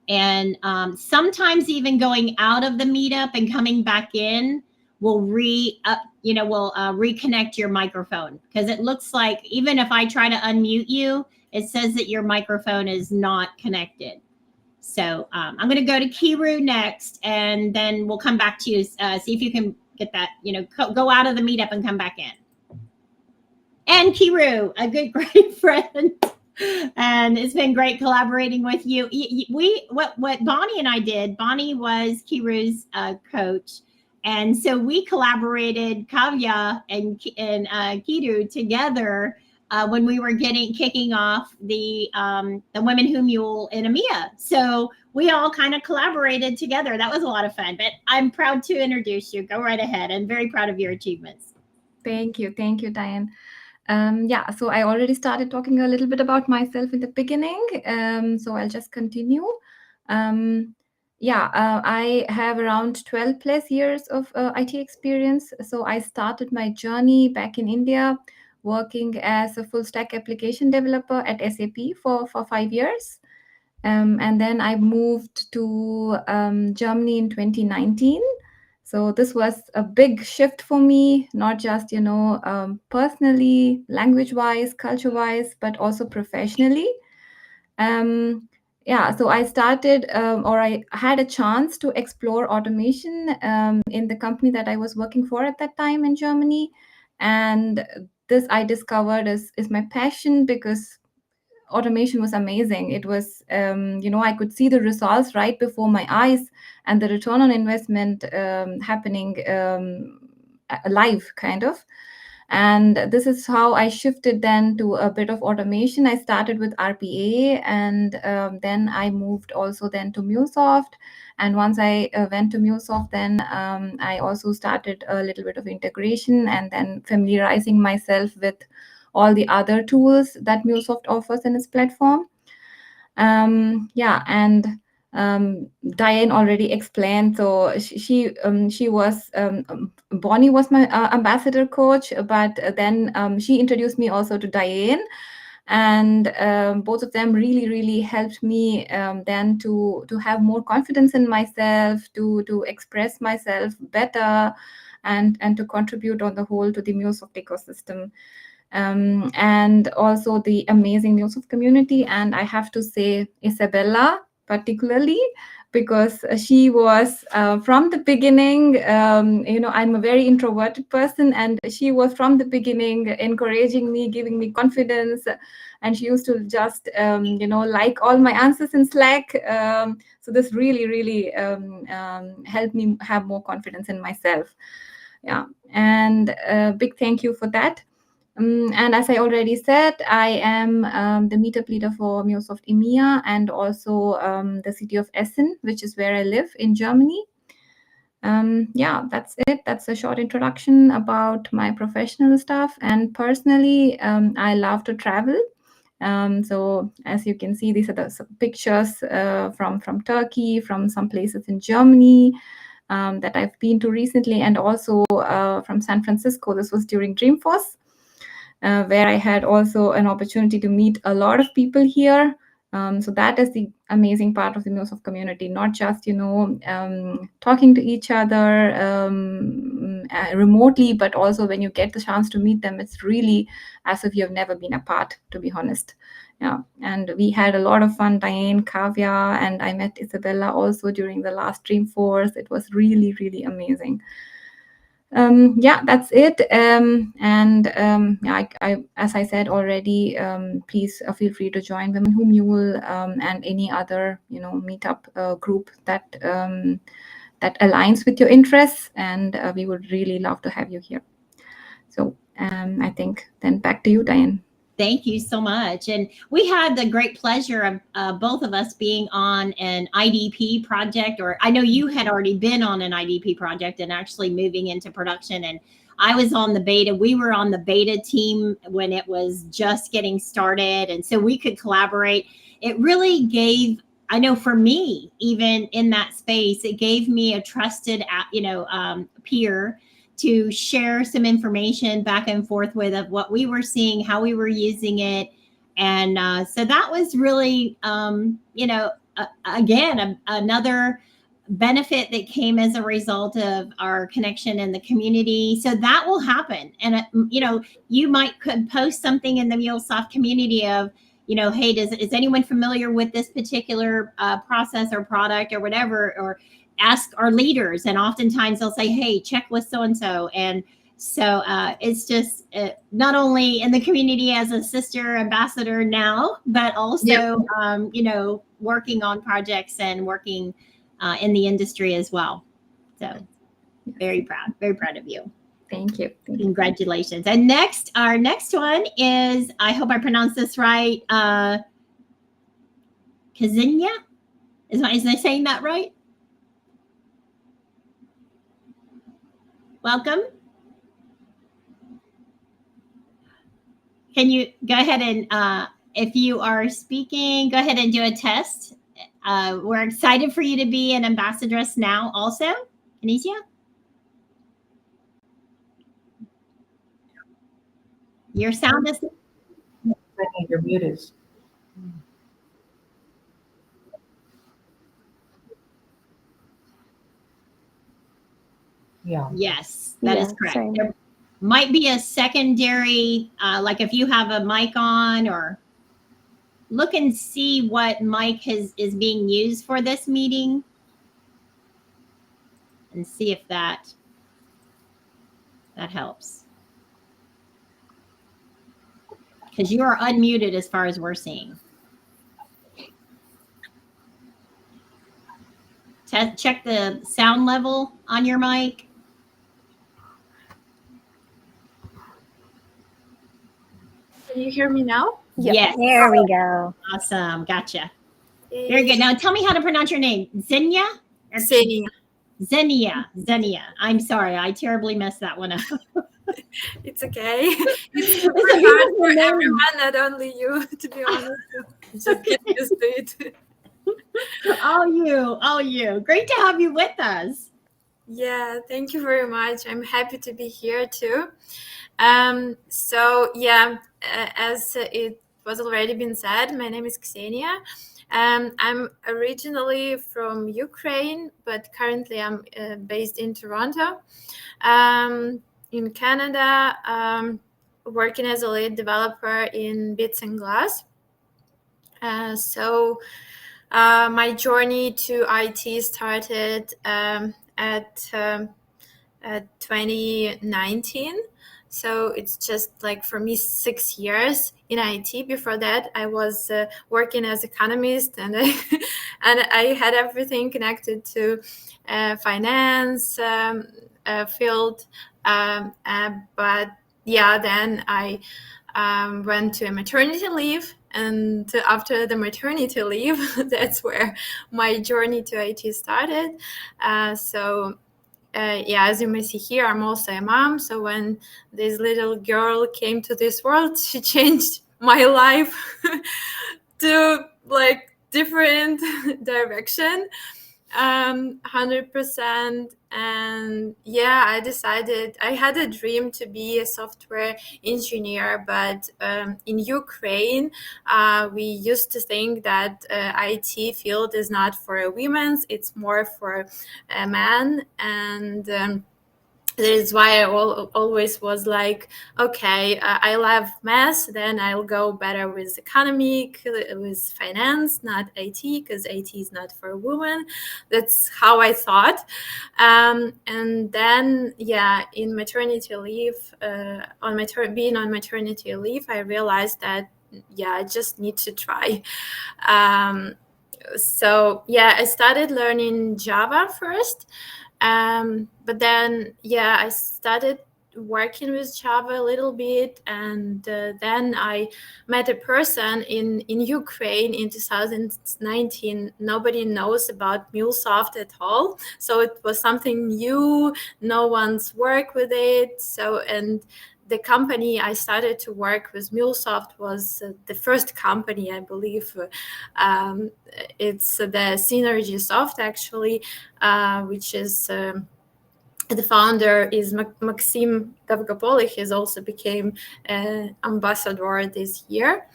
And sometimes even going out of the meetup and coming back in will reconnect your microphone, because it looks like even if I try to unmute you, it says that your microphone is not connected. So I'm going to go to Kiru next, and then we'll come back to you, see if you can get that, go out of the meetup and come back in. And Kiru, a good, great friend. And it's been great collaborating with you. What Bonnie and I did, Bonnie was Kiru's coach. And so we collaborated, Kavya and Kiru together when we were kicking off the Women Who Mule in EMEA. So we all kind of collaborated together. That was a lot of fun. But I'm proud to introduce you. Go right ahead. I'm very proud of your achievements. Thank you, Diane. So I already started talking a little bit about myself in the beginning. So I'll just continue. I have around 12 plus years of IT experience. So I started my journey back in India working as a full stack application developer at SAP for 5 years. And then I moved to Germany in 2019. So this was a big shift for me, not just, personally, language-wise, culture-wise, but also professionally. So I started, or I had a chance to explore automation in the company that I was working for at that time in Germany. And this I discovered is my passion, because automation was amazing. It was, I could see the results right before my eyes, and the return on investment happening live, kind of. And this is how I shifted then to a bit of automation. I started with RPA, and then I moved also then to MuleSoft. And once I went to MuleSoft, then I also started a little bit of integration, and then familiarizing myself with all the other tools that MuleSoft offers in its platform. And Diane already explained. So she was Bonnie was my ambassador coach, but then she introduced me also to Diane, and both of them really helped me then to have more confidence in myself, to express myself better, and to contribute on the whole to the MuleSoft ecosystem. And also the amazing MuleSoft community. And I have to say Isabella particularly, because she was from the beginning, I'm a very introverted person, and she was from the beginning encouraging me, giving me confidence. And she used to just, like all my answers in Slack. So this really helped me have more confidence in myself. Yeah, and a big thank you for that. And as I already said, I am the meetup leader for MuleSoft EMEA, and also the city of Essen, which is where I live in Germany. That's it. That's a short introduction about my professional stuff. And personally, I love to travel. So as you can see, these are the pictures from Turkey, from some places in Germany that I've been to recently, and also from San Francisco. This was during Dreamforce. Where I had also an opportunity to meet a lot of people here. So that is the amazing part of the MuleSoft community, not just, talking to each other remotely, but also when you get the chance to meet them, it's really as if you have never been apart, to be honest. Yeah, and we had a lot of fun, Diane, Kavya, and I met Isabella also during the last Dreamforce. It was really amazing. That's it. I as I said already, please feel free to join Women Who Mule and any other meetup group that aligns with your interests, and we would really love to have you here. So I think then back to you, Diane. Thank you so much. And we had the great pleasure of both of us being on an IDP project, or I know you had already been on an IDP project and actually moving into production. And I was on the beta. We were on the beta team when it was just getting started. And so we could collaborate. It really gave, I know for me, even in that space, it gave me a trusted, peer to share some information back and forth with of what we were seeing, how we were using it. And so that was really, again, another benefit that came as a result of our connection in the community. So that will happen. And, you could post something in the MuleSoft community of, hey, is anyone familiar with this particular process or product or whatever, or ask our leaders, and oftentimes they'll say, hey, check with so-and-so. And so it's just not only in the community as a sister ambassador now, but also, working on projects and working in the industry as well. So very proud of you. Thank you. Congratulations. And our next one is, I hope I pronounced this right, Kazinya? Is I saying that right? Welcome. Can you go ahead and, if you are speaking, go ahead and do a test. We're excited for you to be an ambassadress now also. Anisha? Your sound is. I think your mute is. Yeah. Yes, that is Yeah, correct. same. There might be a secondary, like if you have a mic on, or look and see what mic is being used for this meeting and see if that helps. Because you are unmuted as far as we're seeing. Check the sound level on your mic. Can you hear me now? Yes. There we go. Awesome. Gotcha. Very good. Now tell me how to pronounce your name. Xenia? Xenia. Xenia. I'm sorry. I terribly messed that one up. It's okay. It's It's super a hard beautiful for name. everyone, not only you, to be honest. Just get used to it. All you. Great to have you with us. Yeah, thank you very much. I'm happy to be here too. So yeah, as it was already been said, my name is Ksenia. I'm originally from Ukraine, but currently I'm based in Toronto, in Canada, working as a lead developer in Bits and Glass. So my journey to IT started at 2019. So it's just like for me 6 years in IT. Before that, I was working as economist, and I had everything connected to finance field. But yeah, then I went to a maternity leave, and after the maternity leave, that's where my journey to IT started. Yeah, as you may see here, I'm also a mom. So when this little girl came to this world, she changed my life to like different direction, 100%. And yeah, I decided I had a dream to be a software engineer, but in Ukraine, we used to think that IT field is not for women, it's more for a man. And that is why I always was like, okay, I love math, then I'll go better with economic, with finance, not IT, because IT is not for women. That's how I thought. And then, yeah, in maternity leave, being on maternity leave, I realized that, yeah, I just need to try. So yeah, I started learning Java first. But then, yeah, I started working with Java a little bit, and then I met a person in Ukraine in 2019. Nobody knows about MuleSoft at all, so it was something new. No one's worked with it. So, and the company I started to work with, MuleSoft, was the first company, I believe. It's the Synergy Soft, actually, which is the founder is Maxim Davgopoli. He has also became an ambassador this year.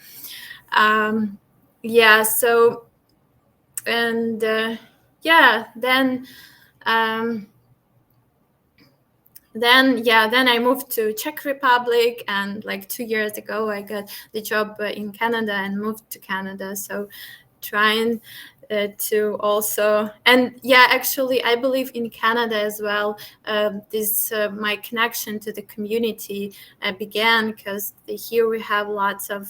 Yeah, so, and yeah, then I moved to Czech Republic, and like 2 years ago I got the job in Canada and moved to Canada. So trying to also, and yeah, actually I believe in Canada as well, this my connection to the community began because here we have lots of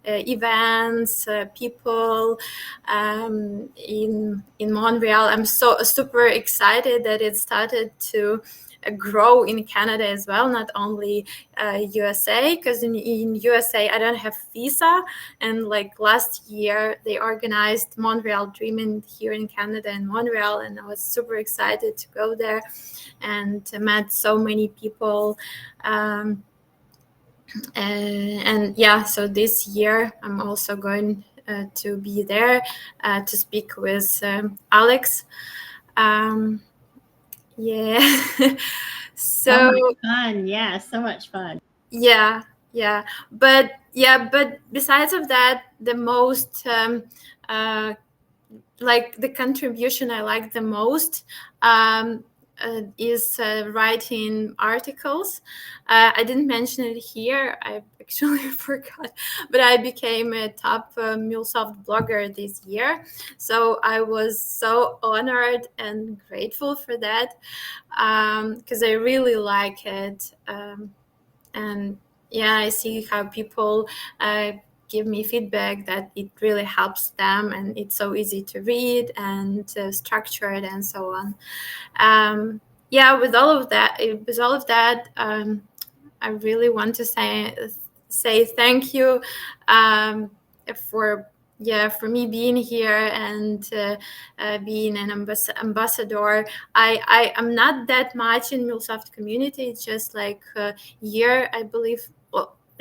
events, people in Montreal. I'm so super excited that it started to grow in Canada as well, not only USA, because in USA I don't have visa, and like last year they organized Montreal Dreaming here in Canada in Montreal, and I was super excited to go there and met so many people. And yeah, so this year I'm also going to be there to speak with Alex. Yeah. So much fun. Yeah, so much fun. yeah, but besides of that, the most like the contribution I like the most is writing articles. I didn't mention it here. I actually forgot, but I became a top MuleSoft blogger this year. So I was so honored and grateful for that, because I really like it. And yeah, I see how people give me feedback that it really helps them, and it's so easy to read and structured and so on. With all of that, I really want to say thank you for me being here and being an ambassador. I am not that much in MuleSoft community. It's just like a year, I believe,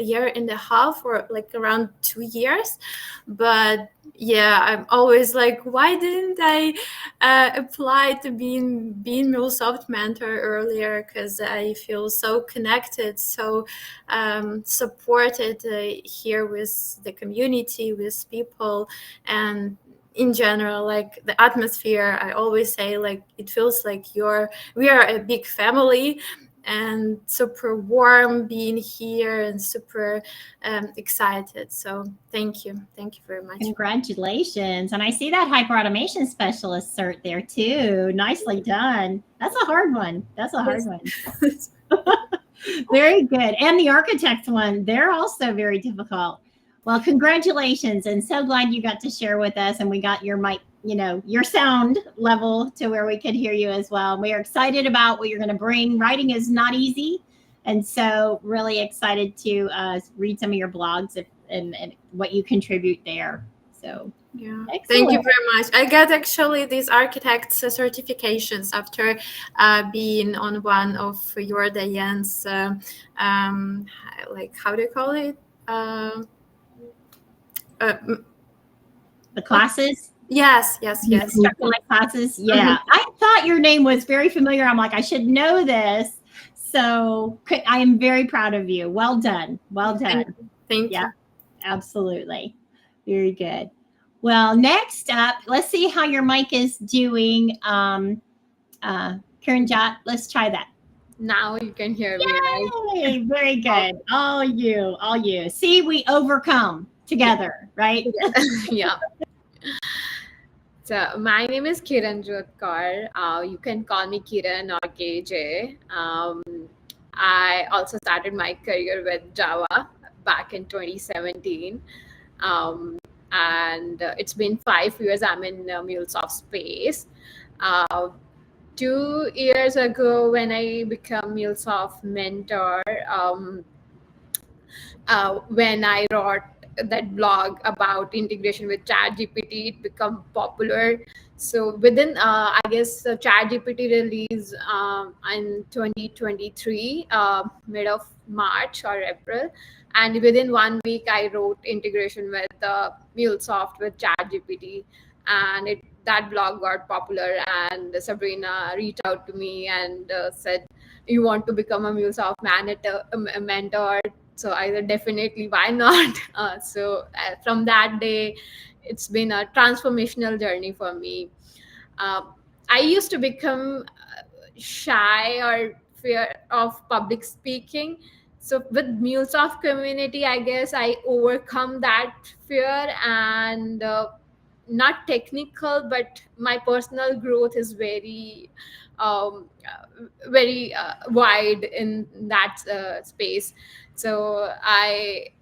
a year and a half, or like around 2 years. But yeah, I'm always like, why didn't I apply to being MuleSoft mentor earlier? Because I feel so connected, so supported here with the community, with people, and in general, like the atmosphere. I always say, like, it feels like we are a big family, and super warm being here and super excited. So thank you very much. Congratulations. And I see that hyper automation specialist cert there too. Nicely done. That's a hard one. Very good. And the architect one, they're also very difficult. Well, congratulations. And so glad you got to share with us, and we got your mic, your sound level to where we could hear you as well. We are excited about what you're going to bring. Writing is not easy. And so really excited to read some of your blogs and what you contribute there. So yeah, excellent. Thank you very much. I got actually these architects certifications after being on one of your Diane's, like, how do you call it? The classes? Yes. Like classes? Yeah. I thought your name was very familiar. I'm like, I should know this. So I am very proud of you. Well done. Thank you. Absolutely. Very good. Well, next up, let's see how your mic is doing. Kiranjot, let's try that. Now you can hear me, right? Very good. All you. See, we overcome together, right? Yeah. So my name is Kiran Jotkar. You can call me Kiran or KJ. I also started my career with Java back in 2017. And it's been 5 years I'm in MuleSoft space. 2 years ago, when I became MuleSoft mentor, when I wrote that blog about integration with ChatGPT, it became popular. So within, I guess, ChatGPT release in 2023, mid of March or April, and within 1 week, I wrote integration with MuleSoft with ChatGPT, and that blog got popular. And Sabrina reached out to me and said, "You want to become a MuleSoft mentor?" So I said, definitely, why not? From that day, it's been a transformational journey for me. I used to become shy or fear of public speaking. So with MuleSoft community, I guess I overcome that fear, and not technical, but my personal growth is very wide in that space. So I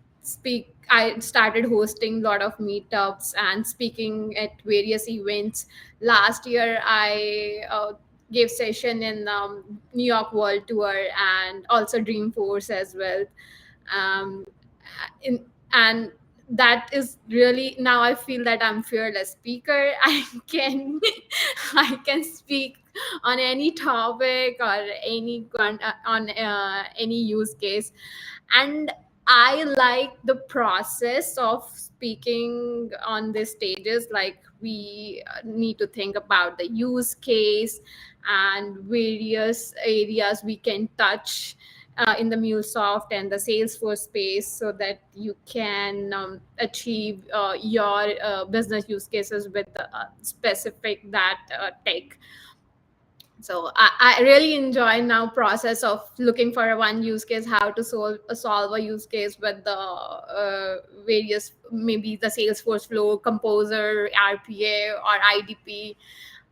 started hosting a lot of meetups and speaking at various events. Last year I gave session in New York World Tour and also Dreamforce as well. um, and that is really, now I feel that I'm fearless speaker. I can speak on any topic or on any use case. And I like the process of speaking on these stages. Like, we need to think about the use case and various areas we can touch, in the MuleSoft and the Salesforce space, so that you can achieve your business use cases with specific that tech. So I really enjoy now process of looking for a one use case, how to solve a use case with the various, maybe the Salesforce flow, Composer, RPA, or IDP,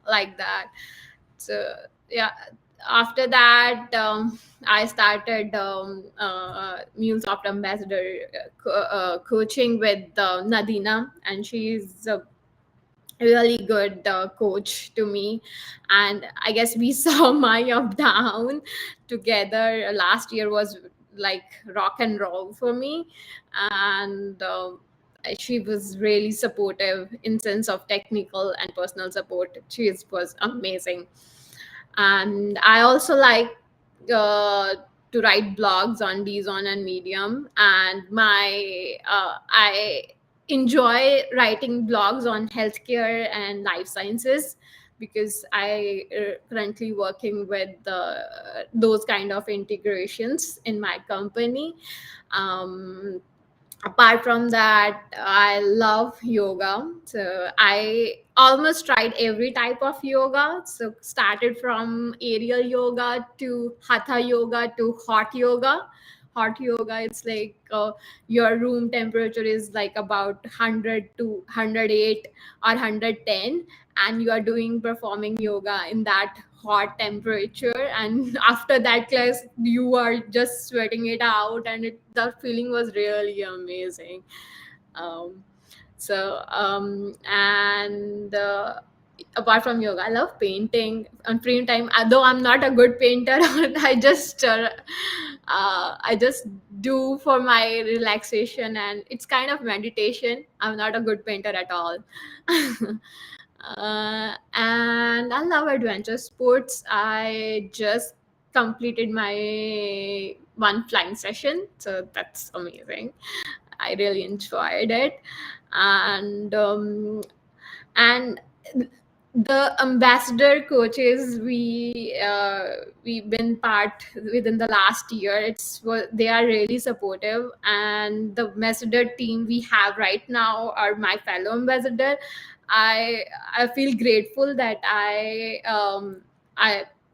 like that. So yeah, after that I started MuleSoft ambassador coaching with Nadina, and she's a really good coach to me. And I guess we saw my up down together. Last year was like rock and roll for me, and she was really supportive in sense of technical and personal support. Was amazing. And I also like to write blogs on Dizon and Medium, and my I enjoy writing blogs on healthcare and life sciences, because I currently working with those kind of integrations in my company. um, Apart from that, I love yoga. So I almost tried every type of yoga. So started from aerial yoga to hatha yoga to hot yoga. Hot yoga, it's like your room temperature is like about 100 to 108 or 110, and you are doing performing yoga in that hot temperature, and after that class you are just sweating it out, and the feeling was really amazing. um, and apart from yoga, I love painting on free time, although I'm not a good painter. I just do for my relaxation, and it's kind of meditation. I'm not a good painter at all. And I love adventure sports. I just completed my one flying session, so that's amazing. I really enjoyed it. And the ambassador coaches we've been part within the last year, they are really supportive, and the ambassador team we have right now are my fellow ambassador. I feel grateful that I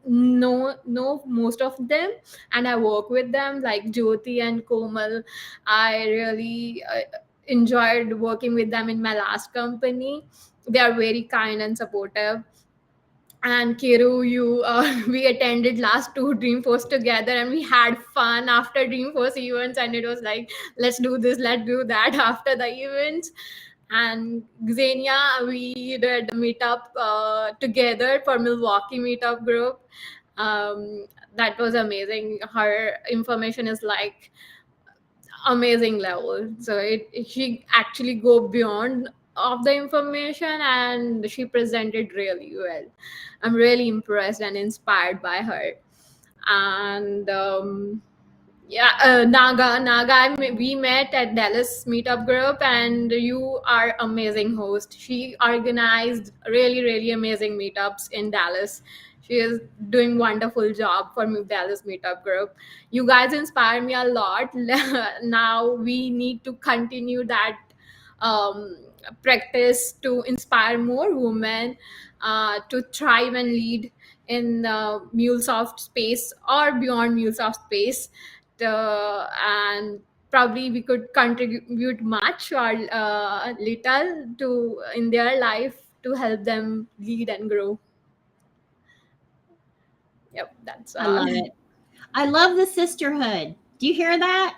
know most of them, and I work with them, like Jyoti and Komal. I really enjoyed working with them in my last company. They are very kind and supportive. And Kiru, we attended last two Dreamforce together, and we had fun after Dreamforce events, and it was like, let's do this, let's do that after the events. And Xenia, we did a meetup together for Milwaukee Meetup group. That was amazing. Her information is like amazing level, so she actually go beyond of the information, and she presented really well. I'm really impressed and inspired by her. And we met at Dallas Meetup group, and you are amazing host. She organized really amazing meetups in Dallas. She is doing wonderful job for me, Dallas Meetup group. You guys inspire me a lot. Now we need to continue that um, practice to inspire more women to thrive and lead in the MuleSoft space or beyond MuleSoft space. And probably we could contribute much or little to in their life to help them lead and grow. Yep, that's all. I love it. I love the sisterhood. Do you hear that?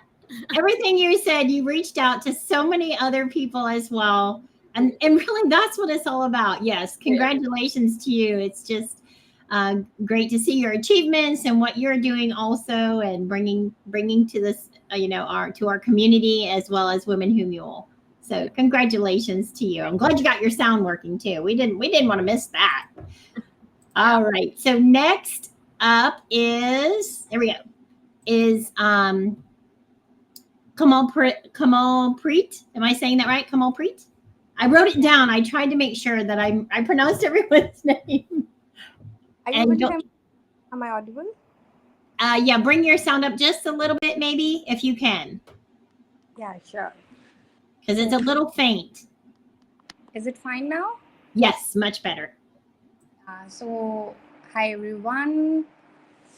Everything you said, you reached out to so many other people as well. And really, that's what it's all about. Yes, congratulations to you. It's just great to see your achievements and what you're doing also, and bringing to this, to our community, as well as Women Who Mule. So congratulations to you. I'm glad you got your sound working too. We didn't want to miss that. All right. So next up is, there we go, is Kamal Preet. Am I saying that right? Kamal Preet? I wrote it down. I tried to make sure that I pronounced everyone's name. Am I audible? Yeah, bring your sound up just a little bit, maybe, if you can, Yeah, sure. because it's a little faint. Is it fine now? Yes, much better. So, hi everyone.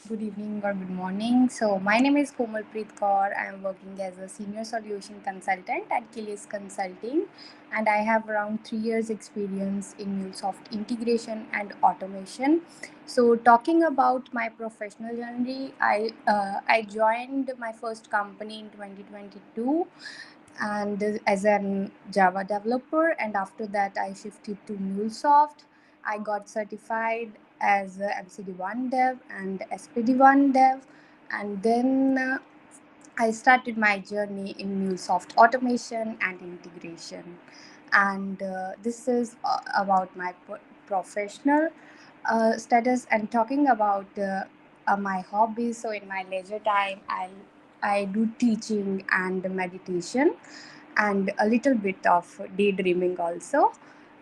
Good evening or good morning. So, my name is Komalpreet Kaur. I am working as a senior solution consultant at Kilis Consulting, and I have around 3 years experience in MuleSoft integration and automation. So, talking about my professional journey, I joined my first company in 2022 and as a Java developer, and after that I shifted to MuleSoft. I got certified as a MCD1 dev and SPD1 dev, and then I started my journey in MuleSoft automation and integration. And this is about my professional status. And talking about my hobbies, so in my leisure time, I do teaching and meditation and a little bit of daydreaming also.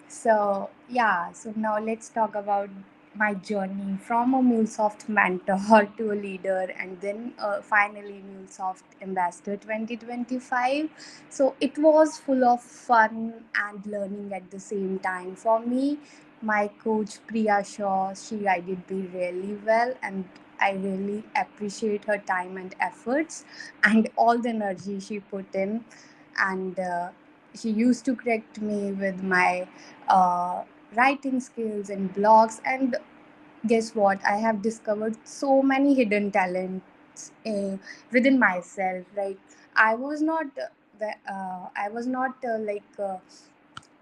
So yeah, so now let's talk about my journey from a MuleSoft mentor to a leader, and then finally MuleSoft Ambassador 2025. So it was full of fun and learning at the same time for me. My coach Priya Shaw, she guided me really well, and I really appreciate her time and efforts and all the energy she put in. And she used to correct me with my writing skills and blogs. And guess what? I have discovered so many hidden talents within myself. Like I was not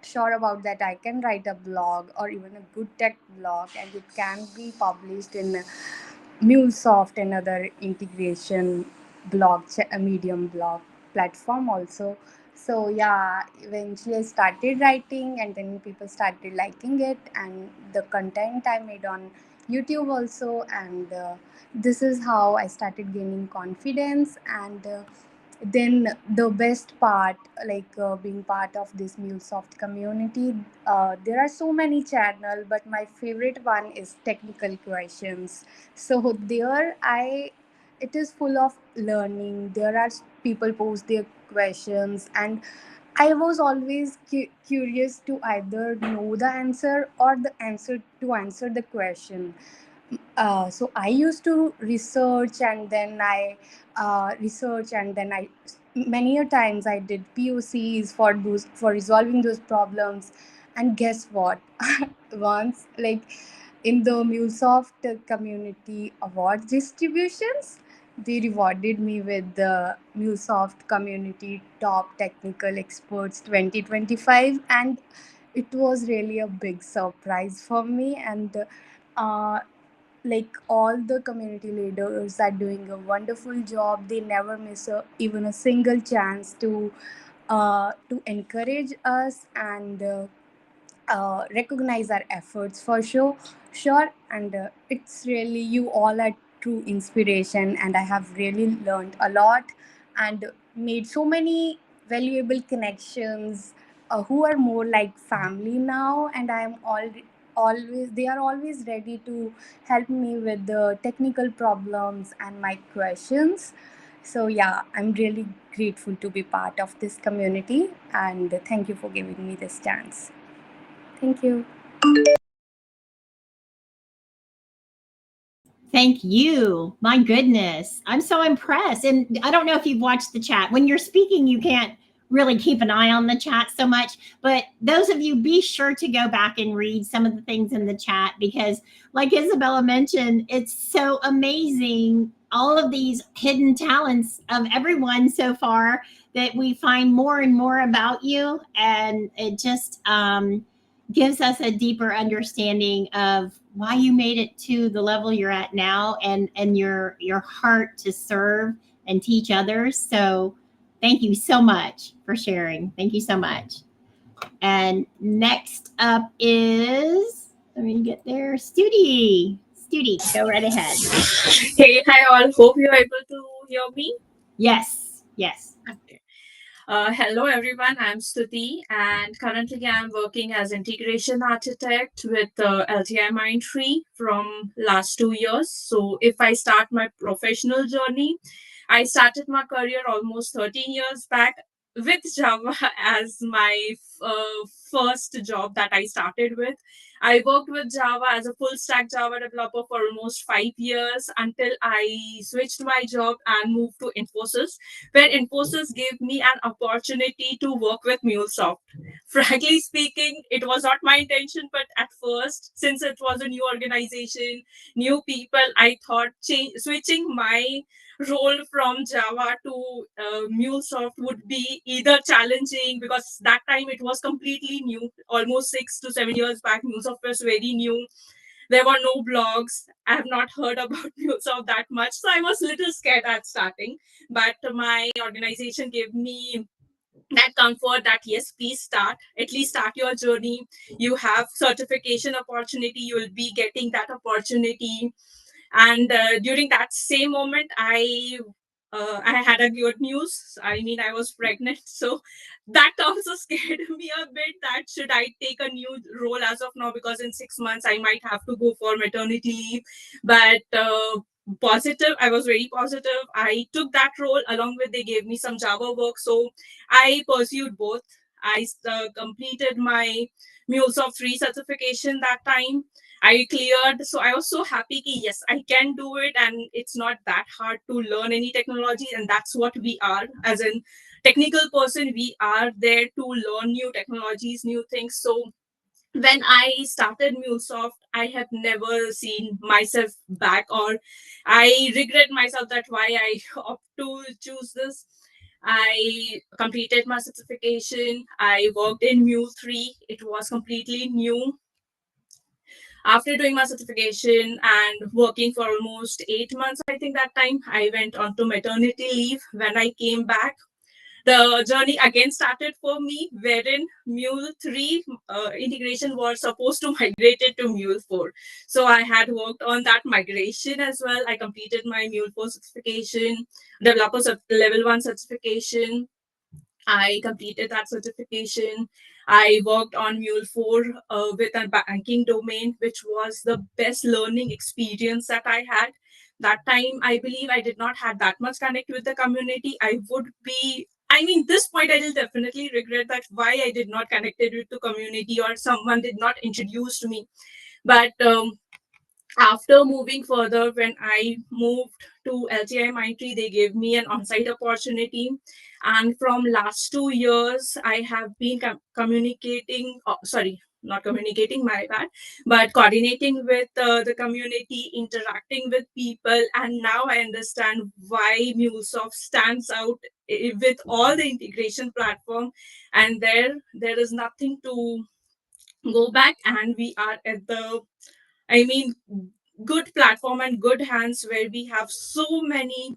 sure about that I can write a blog or even a good tech blog, and it can be published in MuleSoft and other integration medium blog platform also. So yeah, eventually I started writing, and then people started liking it, and the content I made on YouTube also, and this is how I started gaining confidence. And then the best part, being part of this MuleSoft community, there are so many channels, but my favorite one is technical questions. So there it is full of learning. There are people post their questions, and I was always curious to either know the answer or the answer to answer the question. So I used to research, and then I many a times I did POCs for resolving those problems. And guess what? Once, like, in the MuleSoft community awards distributions, they rewarded me with the MuleSoft Community Top Technical Experts 2025, and it was really a big surprise for me. And uh, like, all the community leaders are doing a wonderful job. They never miss even a single chance to encourage us and recognize our efforts for sure. And it's really, you all are true inspiration, and I have really learned a lot and made so many valuable connections who are more like family now. And I am always they are always ready to help me with the technical problems and my questions. So yeah, I'm really grateful to be part of this community, and thank you for giving me this chance. Thank you. Thank you. My goodness. I'm so impressed. And I don't know if you've watched the chat. When you're speaking, you can't really keep an eye on the chat so much. But those of you, be sure to go back and read some of the things in the chat, because, like Isabella mentioned, it's so amazing. All of these hidden talents of everyone so far, that we find more and more about you. And it just gives us a deeper understanding of why you made it to the level you're at now, and your heart to serve and teach others. So thank you so much for sharing. Thank you so much. And next up is, let me get there, Studi. Studi, go right ahead. Hey, hi all. Hope you're able to hear me. Yes, yes. Okay. Hello everyone, I'm Stuti and currently I'm working as integration architect with LTI Mindtree from last 2 years. So if I start my professional journey, I started my career almost 13 years back with Java as my first job that I started with. I worked with Java as a full stack Java developer for almost 5 years until I switched my job and moved to Infosys, where Infosys gave me an opportunity to work with MuleSoft. Frankly speaking, it was not my intention, but at first, since it was a new organization, new people, I thought switching my role from Java to MuleSoft would be either challenging because that time it was completely new, almost 6 to 7 years back. MuleSoft was very new. There were no blogs. I have not heard about MuleSoft that much, so I was a little scared at starting. But my organization gave me that comfort that yes, please start, at least start your journey. You have certification opportunity, you will be getting that opportunity. And during that same moment, I had a good news. I mean, I was pregnant, so that also scared me a bit. That should I take a new role as of now, because in 6 months I might have to go for maternity leave. But positive, I was very positive. I took that role along with they gave me some Java work, so I pursued both. I completed my MuleSoft 3 certification that time. I cleared. So I was so happy ki, yes, I can do it. And it's not that hard to learn any technology. And that's what we are. As a technical person, we are there to learn new technologies, new things. So when I started MuleSoft, I have never seen myself back, or I regret myself that why I opt to choose this. I completed my certification. I worked in Mule 3. It was completely new. After doing my certification and working for almost 8 months, I think that time, I went on to maternity leave. When I came back, the journey again started for me, wherein Mule 3 integration was supposed to migrate it to Mule 4. So I had worked on that migration as well. I completed my Mule 4 certification, level 1 certification. I completed that certification. I worked on Mule 4 with a banking domain, which was the best learning experience that I had. That time, I believe I did not have that much connect with the community. I would be, I mean, this point I will definitely regret that why I did not connected with the community or someone did not introduce me. But after moving further, when I moved to LTI Mindtree, they gave me an on-site opportunity. And from last 2 years, I have been communicating, sorry, not communicating, my bad, but coordinating with the community, interacting with people. And now I understand why MuleSoft stands out with all the integration platform. And there is nothing to go back. And we are at the, I mean, good platform and good hands where we have so many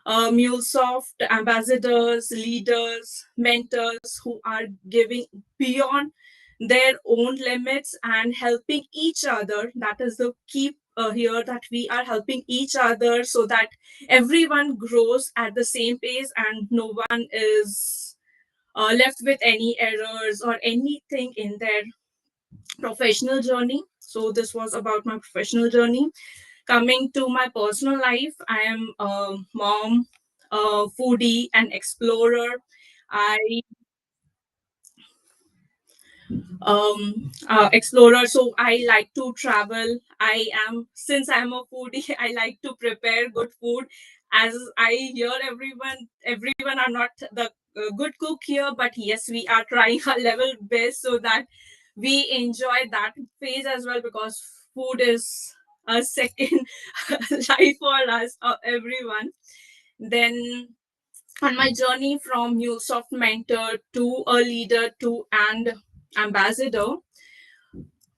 MuleSoft ambassadors, leaders, mentors who are giving beyond their own limits and helping each other. That is the key here, that we are helping each other so that everyone grows at the same pace and no one is left with any errors or anything in their professional journey. So this was about my professional journey. Coming to my personal life, I am a mom, a foodie, an explorer. I explorer, so I like to travel. Since I'm a foodie, I like to prepare good food. As I hear everyone are not the good cook here, but yes, we are trying our level best so that we enjoy that phase as well, because food is a second life for us, everyone. Then on my journey from MuleSoft mentor to a leader to an ambassador,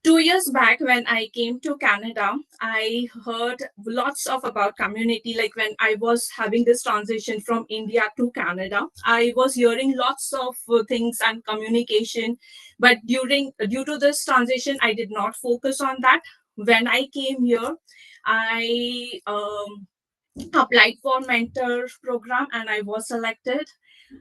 2 years back when I came to Canada, I heard lots of about community. Like when I was having this transition from India to Canada, I was hearing lots of things and communication. But due to this transition, I did not focus on that. When I came here, I applied for mentor program and I was selected.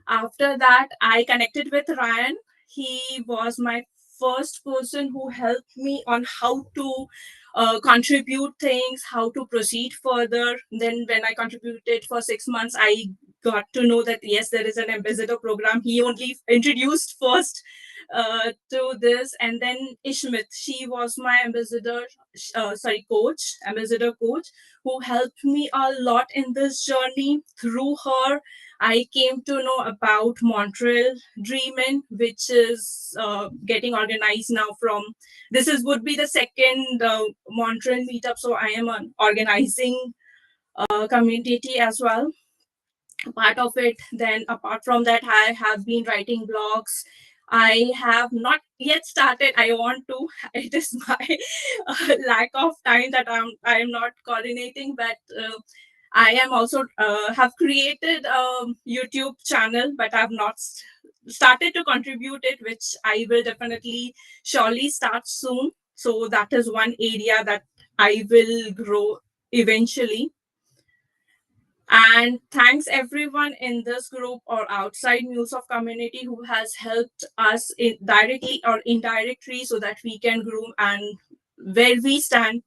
After that, I connected with Ryan. He was my first person who helped me on how to contribute things, how to proceed further. Then, when I contributed for 6 months, I got to know that yes, there is an ambassador program. He only introduced first to this, and then Ishmit, she was my ambassador coach, who helped me a lot in this journey. Through her, I came to know about Montreal Dreamin', which is getting organized now. From this is would be the second Montreal meetup, so I am an organizing community as well, part of it. Then apart from that, I have been writing blogs. I have not yet started. I want to. It is my lack of time that I am not coordinating, but I am also have created a YouTube channel, but I have not started to contribute it, which I will definitely surely start soon. So that is one area that I will grow eventually. And thanks everyone in this group or outside MuleSoft community who has helped us directly or indirectly so that we can grow. And where we stand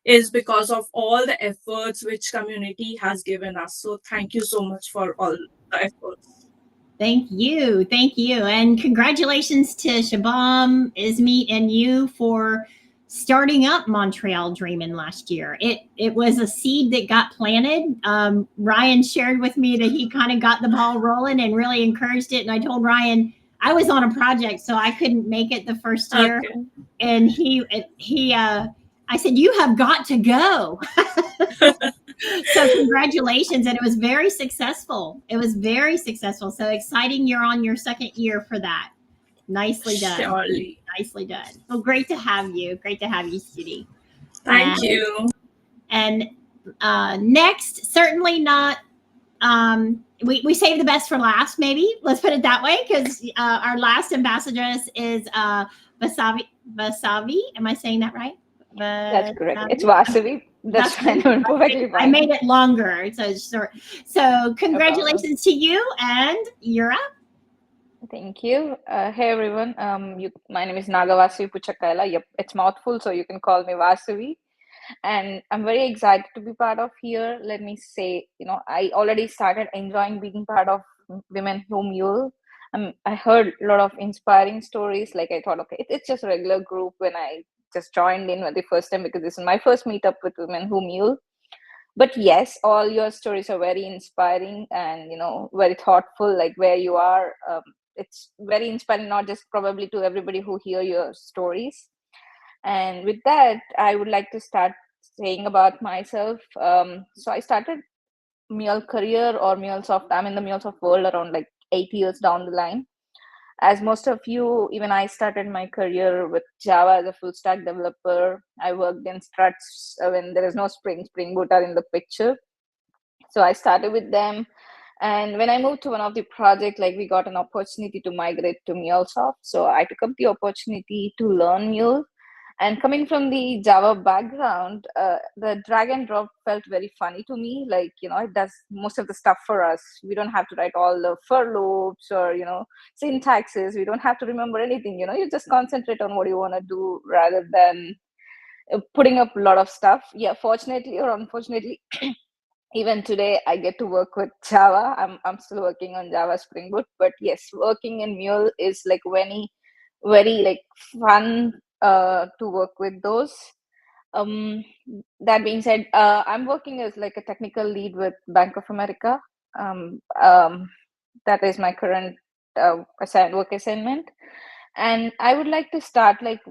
is because of all the efforts which community has given us. So thank you so much for all the efforts. Thank you. Thank you. And congratulations to Shabam, Ismeet, and you for starting up Montreal Dreamin' last year. It was a seed that got planted. Ryan shared with me that he kind of got the ball rolling and really encouraged it. And I told Ryan I was on a project, so I couldn't make it the first year. Okay. And I said, you have got to go. So congratulations. And it was very successful. It was very successful. So exciting. You're on your second year for that. Nicely done. Surely. Nicely done. Well, great to have you. Great to have you, Stuti. Thank you. And next, certainly not, we save the best for last, maybe. Let's put it that way, because our last ambassadress is Vasavi. Am I saying that right? That's correct. It's Vasavi. That's fine. Perfectly fine. I made it longer. So congratulations to you, and you're up. Thank you. Hey everyone. My name is Nagavasavi Puchakaila. Yep, it's mouthful, so you can call me Vasavi. And I'm very excited to be part of here. Let me say, I already started enjoying being part of Women Who Mule. I heard a lot of inspiring stories. Like I thought, okay, it's just a regular group when I just joined in for the first time, because this is my first meetup with Women Who Mule. But yes, all your stories are very inspiring and very thoughtful. Like where you are, it's very inspiring, not just probably to everybody who hear your stories. And with that, I would like to start saying about myself. So I started Mule career or MuleSoft. I'm in the MuleSoft world around like 8 years down the line. As most of you, even I started my career with Java as a full stack developer. I worked in Struts when there is no Spring Boot are in the picture. So I started with them. And when I moved to one of the projects, like we got an opportunity to migrate to MuleSoft. So I took up the opportunity to learn Mule. And coming from the Java background, the drag and drop felt very funny to me. Like, it does most of the stuff for us. We don't have to write all the for loops or, syntaxes. We don't have to remember anything. You just concentrate on what you want to do rather than putting up a lot of stuff. Yeah, fortunately or unfortunately, even today I get to work with Java. I'm still working on Java Spring Boot. But yes, working in Mule is like very, very like fun to work with those. That being said, I'm working as like a technical lead with Bank of America. That is my current work assignment. And I would like to start like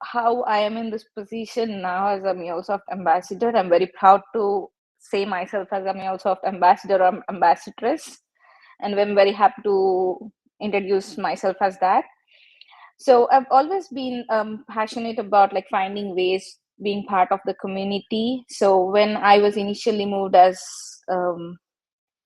how I am in this position now as a MuleSoft ambassador. I'm very proud to say myself as a MuleSoft ambassador or ambassadress, and I'm very happy to introduce myself as that. So I've always been passionate about like finding ways being part of the community. So when I was initially moved as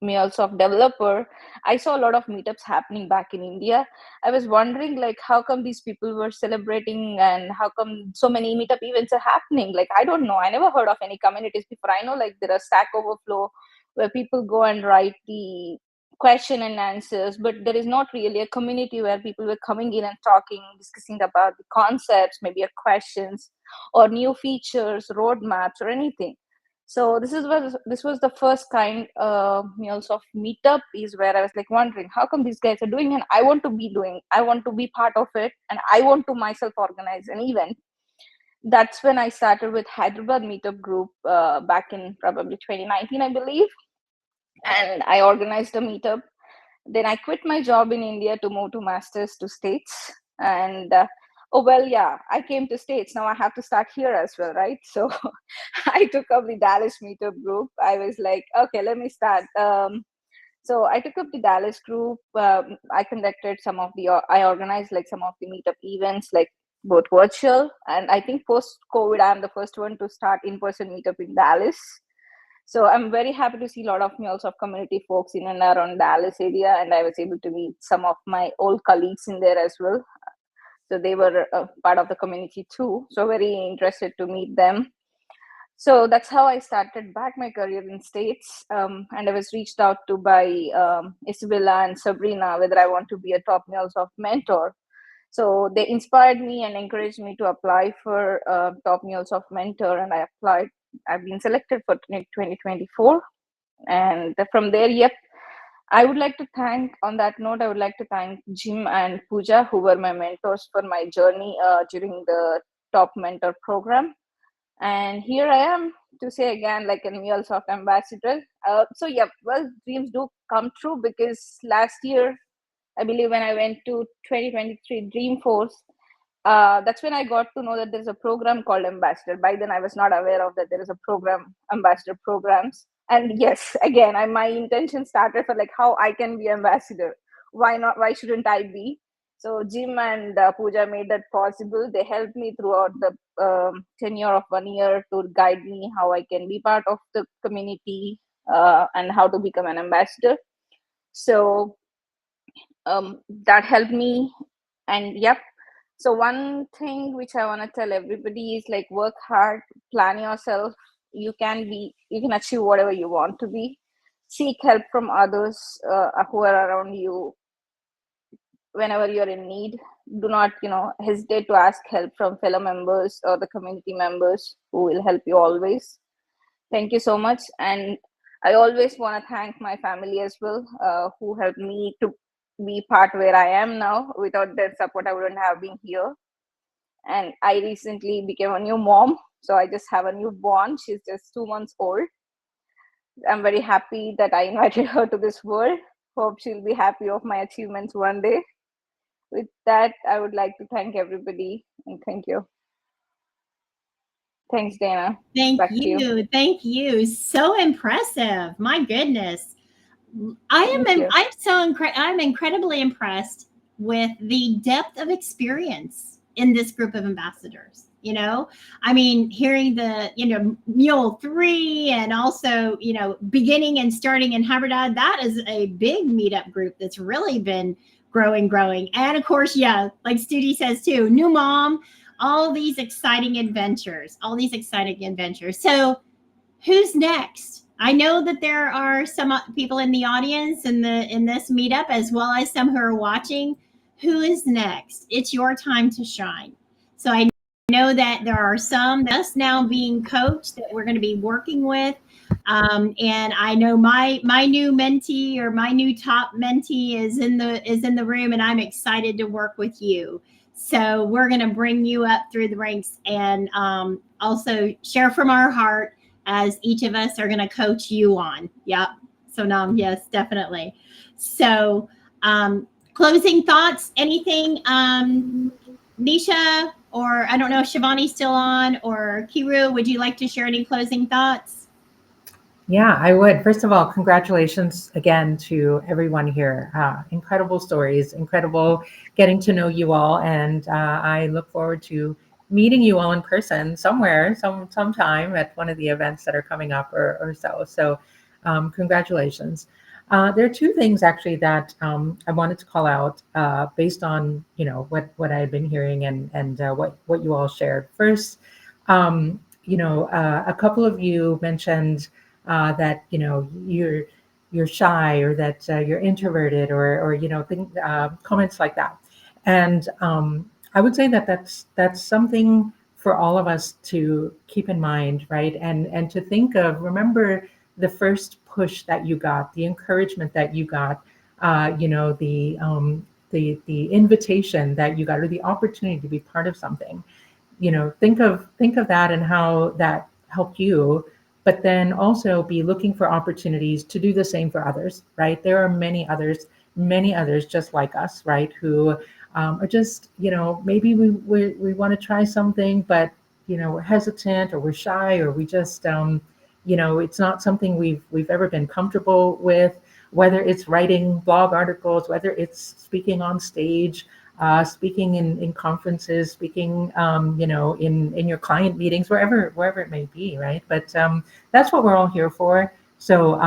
MuleSoft developer, I saw a lot of meetups happening back in India. I was wondering like how come these people were celebrating and how come so many meetup events are happening. Like I don't know. I never heard of any communities before. I know like there are Stack Overflow where people go and write the question and answers, but there is not really a community where people were coming in and talking, discussing about the concepts, maybe questions or new features, roadmaps, or anything. So this was the first kind MuleSoft Meetup is where I was like wondering how come these guys are doing, and I want to be part of it, and I want to myself organize an event. That's when I started with Hyderabad Meetup group back in probably 2019, I believe, and I organized a meetup. Then I quit my job in India to move to masters to States, and oh well, yeah, I came to States. Now I have to start here as well, right? So I took up the Dallas Meetup group. I was like, okay, let me start. So I took up the Dallas group. I organized like some of the meetup events, like both virtual, and I think post COVID, I'm the first one to start in-person meetup in Dallas. So I'm very happy to see a lot of MuleSoft community folks in and around Dallas area, and I was able to meet some of my old colleagues in there as well. So they were a part of the community too. So very interested to meet them. So that's how I started back my career in States. And I was reached out to by Isabella and Sabrina whether I want to be a top MuleSoft mentor. So they inspired me and encouraged me to apply for top MuleSoft mentor, and I applied. I've been selected for 2024. And from there, yep, I would like to thank, on that note, I would like to thank Jim and Pooja, who were my mentors for my journey during the top mentor program. And here I am to say again, like a MuleSoft ambassador. So yeah, well, dreams do come true, because last year, I believe when I went to 2023 Dreamforce, that's when I got to know that there's a program called Ambassador. By then, I was not aware of that there is a program, Ambassador programs. And yes, again, my intention started for like how I can be ambassador. Why not? Why shouldn't I be? So Jim and Pooja made that possible. They helped me throughout the tenure of 1 year to guide me how I can be part of the community and how to become an ambassador. So that helped me. And yep. So one thing which I want to tell everybody is like work hard, plan yourself. You can achieve whatever you want to be. Seek help from others who are around you whenever you're in need. Do not hesitate to ask help from fellow members or the community members who will help you always. Thank you so much. And I always want to thank my family as well, who helped me to be part where I am now. Without their support, I wouldn't have been here. And I recently became a new mom, so I just have a newborn. She's just 2 months old. I'm very happy that I invited her to this world. Hope she'll be happy of my achievements one day. With that, I would like to thank everybody, and thank you. Thanks, Dana. Thank you. Thank you. So impressive. My goodness. I'm incredibly impressed with the depth of experience in this group of ambassadors. I mean, hearing the, Mule 3 and also, beginning and starting in Hyderabad, that is a big meetup group that's really been growing. And of course, yeah, like Studi says too, new mom, all these exciting adventures. So who's next? I know that there are some people in the audience in this meetup, as well as some who are watching. Who is next? It's your time to shine. So I know that there are some that's now being coached that we're going to be working with. And I know my new mentee or my new top mentee is in the room, and I'm excited to work with you. So we're going to bring you up through the ranks and also share from our heart, as each of us are going to coach you on. Yep. So Nam, yes, definitely. So closing thoughts, anything, Nisha, or I don't know if Shivani's still on, or Kiru, would you like to share any closing thoughts? Yeah, I would. First of all, congratulations again to everyone here. Incredible stories, incredible getting to know you all. And I look forward to meeting you all in person somewhere, sometime at one of the events that are coming up or so. So congratulations. There are two things actually that I wanted to call out based on, what I had been hearing and what you all shared. First, a couple of you mentioned that, you're you're shy, or that you're introverted, or comments like that. And I would say that that's something for all of us to keep in mind, right? And to think of, remember the first push that you got, the encouragement that you got, the invitation that you got, or the opportunity to be part of something. Think of that and how that helped you, but then also be looking for opportunities to do the same for others, right? There are many others just like us, right, who are just, maybe we want to try something, but we're hesitant, or we're shy, or we just it's not something we've ever been comfortable with, whether it's writing blog articles, whether it's speaking on stage, speaking in conferences, speaking, in your client meetings, wherever it may be, right? But that's what we're all here for. So,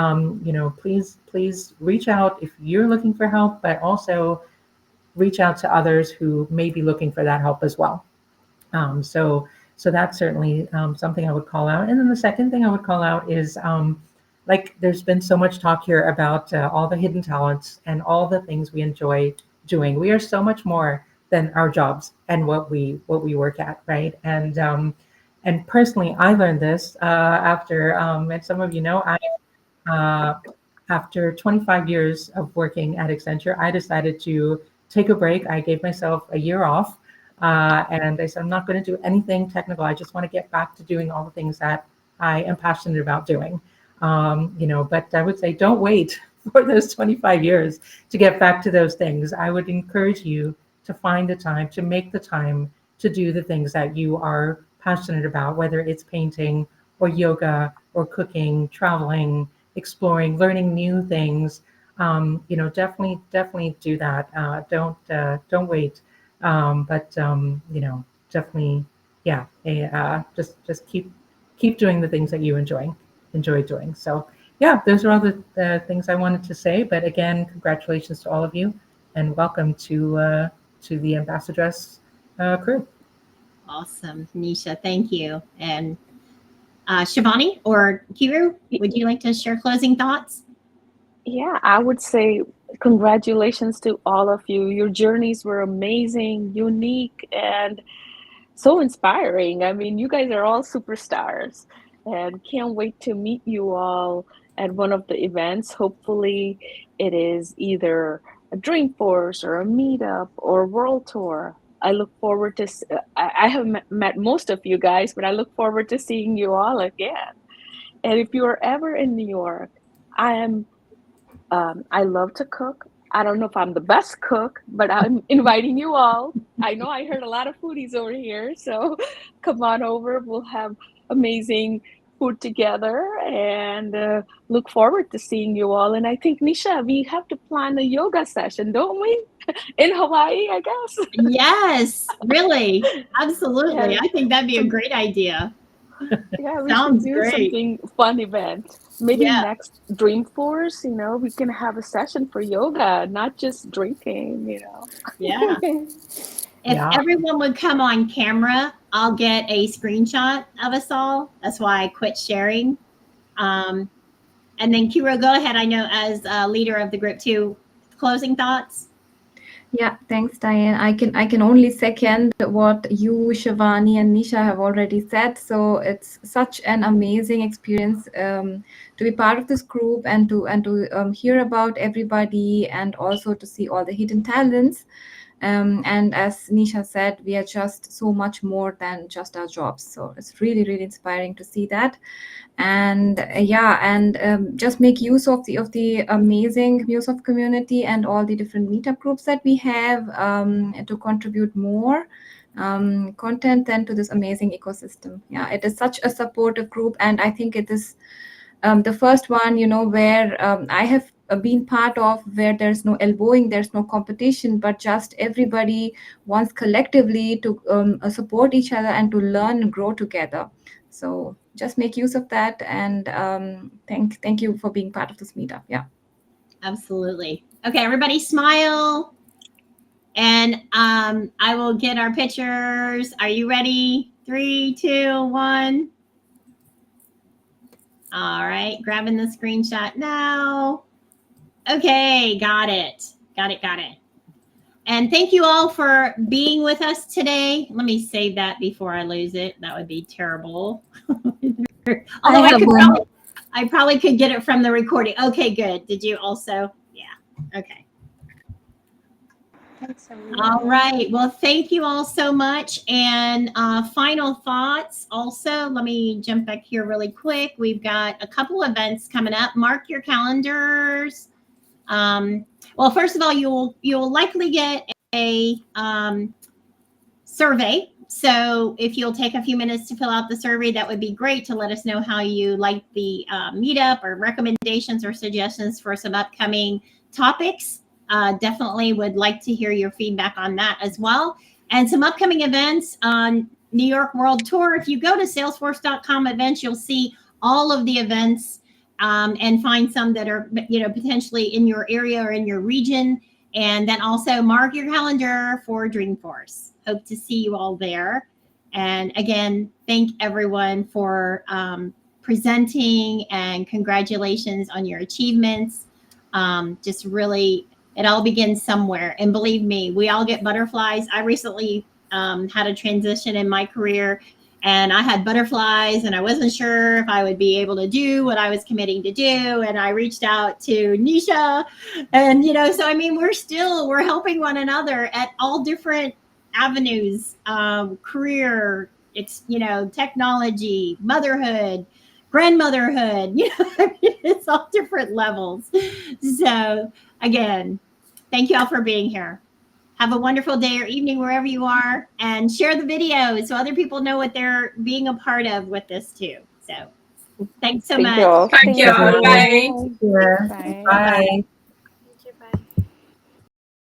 please reach out if you're looking for help, but also reach out to others who may be looking for that help as well. So that's certainly something I would call out. And then the second thing I would call out is, like, there's been so much talk here about all the hidden talents and all the things we enjoy doing. We are so much more than our jobs and what we work at, right? And personally, I learned this after, and some of you know, after 25 years of working at Accenture, I decided to take a break. I gave myself a year off, and I said, I'm not going to do anything technical. I just want to get back to doing all the things that I am passionate about doing. But I would say, don't wait for those 25 years to get back to those things. I would encourage you to find the time, to make the time to do the things that you are passionate about, whether it's painting or yoga or cooking, traveling, exploring, learning new things. Definitely do that. Don't wait. Definitely, yeah. Just keep doing the things that you enjoy doing. So yeah, those are all the things I wanted to say. But again, congratulations to all of you, and welcome to the Ambassadress crew. Awesome, Nisha. Thank you. And Shivani or Kiru, would you like to share closing thoughts? Yeah, I would say congratulations to all of you. Your journeys were amazing, unique, and so inspiring. I mean, you guys are all superstars, and can't wait to meet you all at one of the events. Hopefully, it is either a Dreamforce or a Meetup or World Tour. I look forward to, I have met most of you guys, but I look forward to seeing you all again. And if you are ever in New York, I am I love to cook. I don't know if I'm the best cook, but I'm inviting you all. I know I heard a lot of foodies over here, so come on over. We'll have amazing food together, and look forward to seeing you all. And I think, Nisha, we have to plan a yoga session, don't we? In Hawaii, I guess. Yes, really. Absolutely. Yeah. I think that'd be a great idea. Yeah, we should Sounds do great. something fun event. Maybe Yeah. next Dreamforce, we can have a session for yoga, not just drinking, Yeah. If Yeah. everyone would come on camera, I'll get a screenshot of us all. That's why I quit sharing. And then Kiro, go ahead. I know as a leader of the group too, closing thoughts. Yeah, thanks, Diane. I can only second what you, Shivani, and Nisha have already said. So it's such an amazing experience to be part of this group, and to hear about everybody, and also to see all the hidden talents. And as Nisha said, we are just so much more than just our jobs. So it's really, really inspiring to see that. And just make use of the amazing MuleSoft community and all the different meetup groups that we have to contribute more content then to this amazing ecosystem. Yeah, it is such a supportive group, and I think it is the first one, where I have been part of, where there's no elbowing, there's no competition, but just everybody wants collectively to support each other and to learn and grow together. So just make use of that, and thank you for being part of this meetup. Yeah, Absolutely. Okay, everybody smile. And I will get our pictures. Are you ready? 3, 2, 1. All right, grabbing the screenshot now. Okay, got it. Got it. And thank you all for being with us today. Let me save that before I lose it. That would be terrible. Although I probably could get it from the recording. Okay, good. Did you also? Yeah. Okay. Thanks, everyone. All right. Well, thank you all so much. And final thoughts also, let me jump back here really quick. We've got a couple events coming up. Mark your calendars. Well, first of all, you'll likely get a survey. So if you'll take a few minutes to fill out the survey, that would be great to let us know how you like the meetup, or recommendations or suggestions for some upcoming topics. Definitely would like to hear your feedback on that as well. And some upcoming events on New York World Tour. If you go to salesforce.com events, you'll see all of the events and find some that are, potentially in your area or in your region. And then also mark your calendar for Dreamforce. Hope to see you all there. And again, thank everyone for presenting, and congratulations on your achievements. Just really, it all begins somewhere. And believe me, we all get butterflies. I recently had a transition in my career, and I had butterflies, and I wasn't sure if I would be able to do what I was committing to do. And I reached out to Nisha, and, so, I mean, we're helping one another at all different avenues, career, technology, motherhood, grandmotherhood, it's all different levels. So again, thank you all for being here. Have a wonderful day or evening wherever you are, and share the videos so other people know what they're being a part of with this too. So thanks so much. You all. Thank you all. Bye. Bye. Bye. Bye-bye.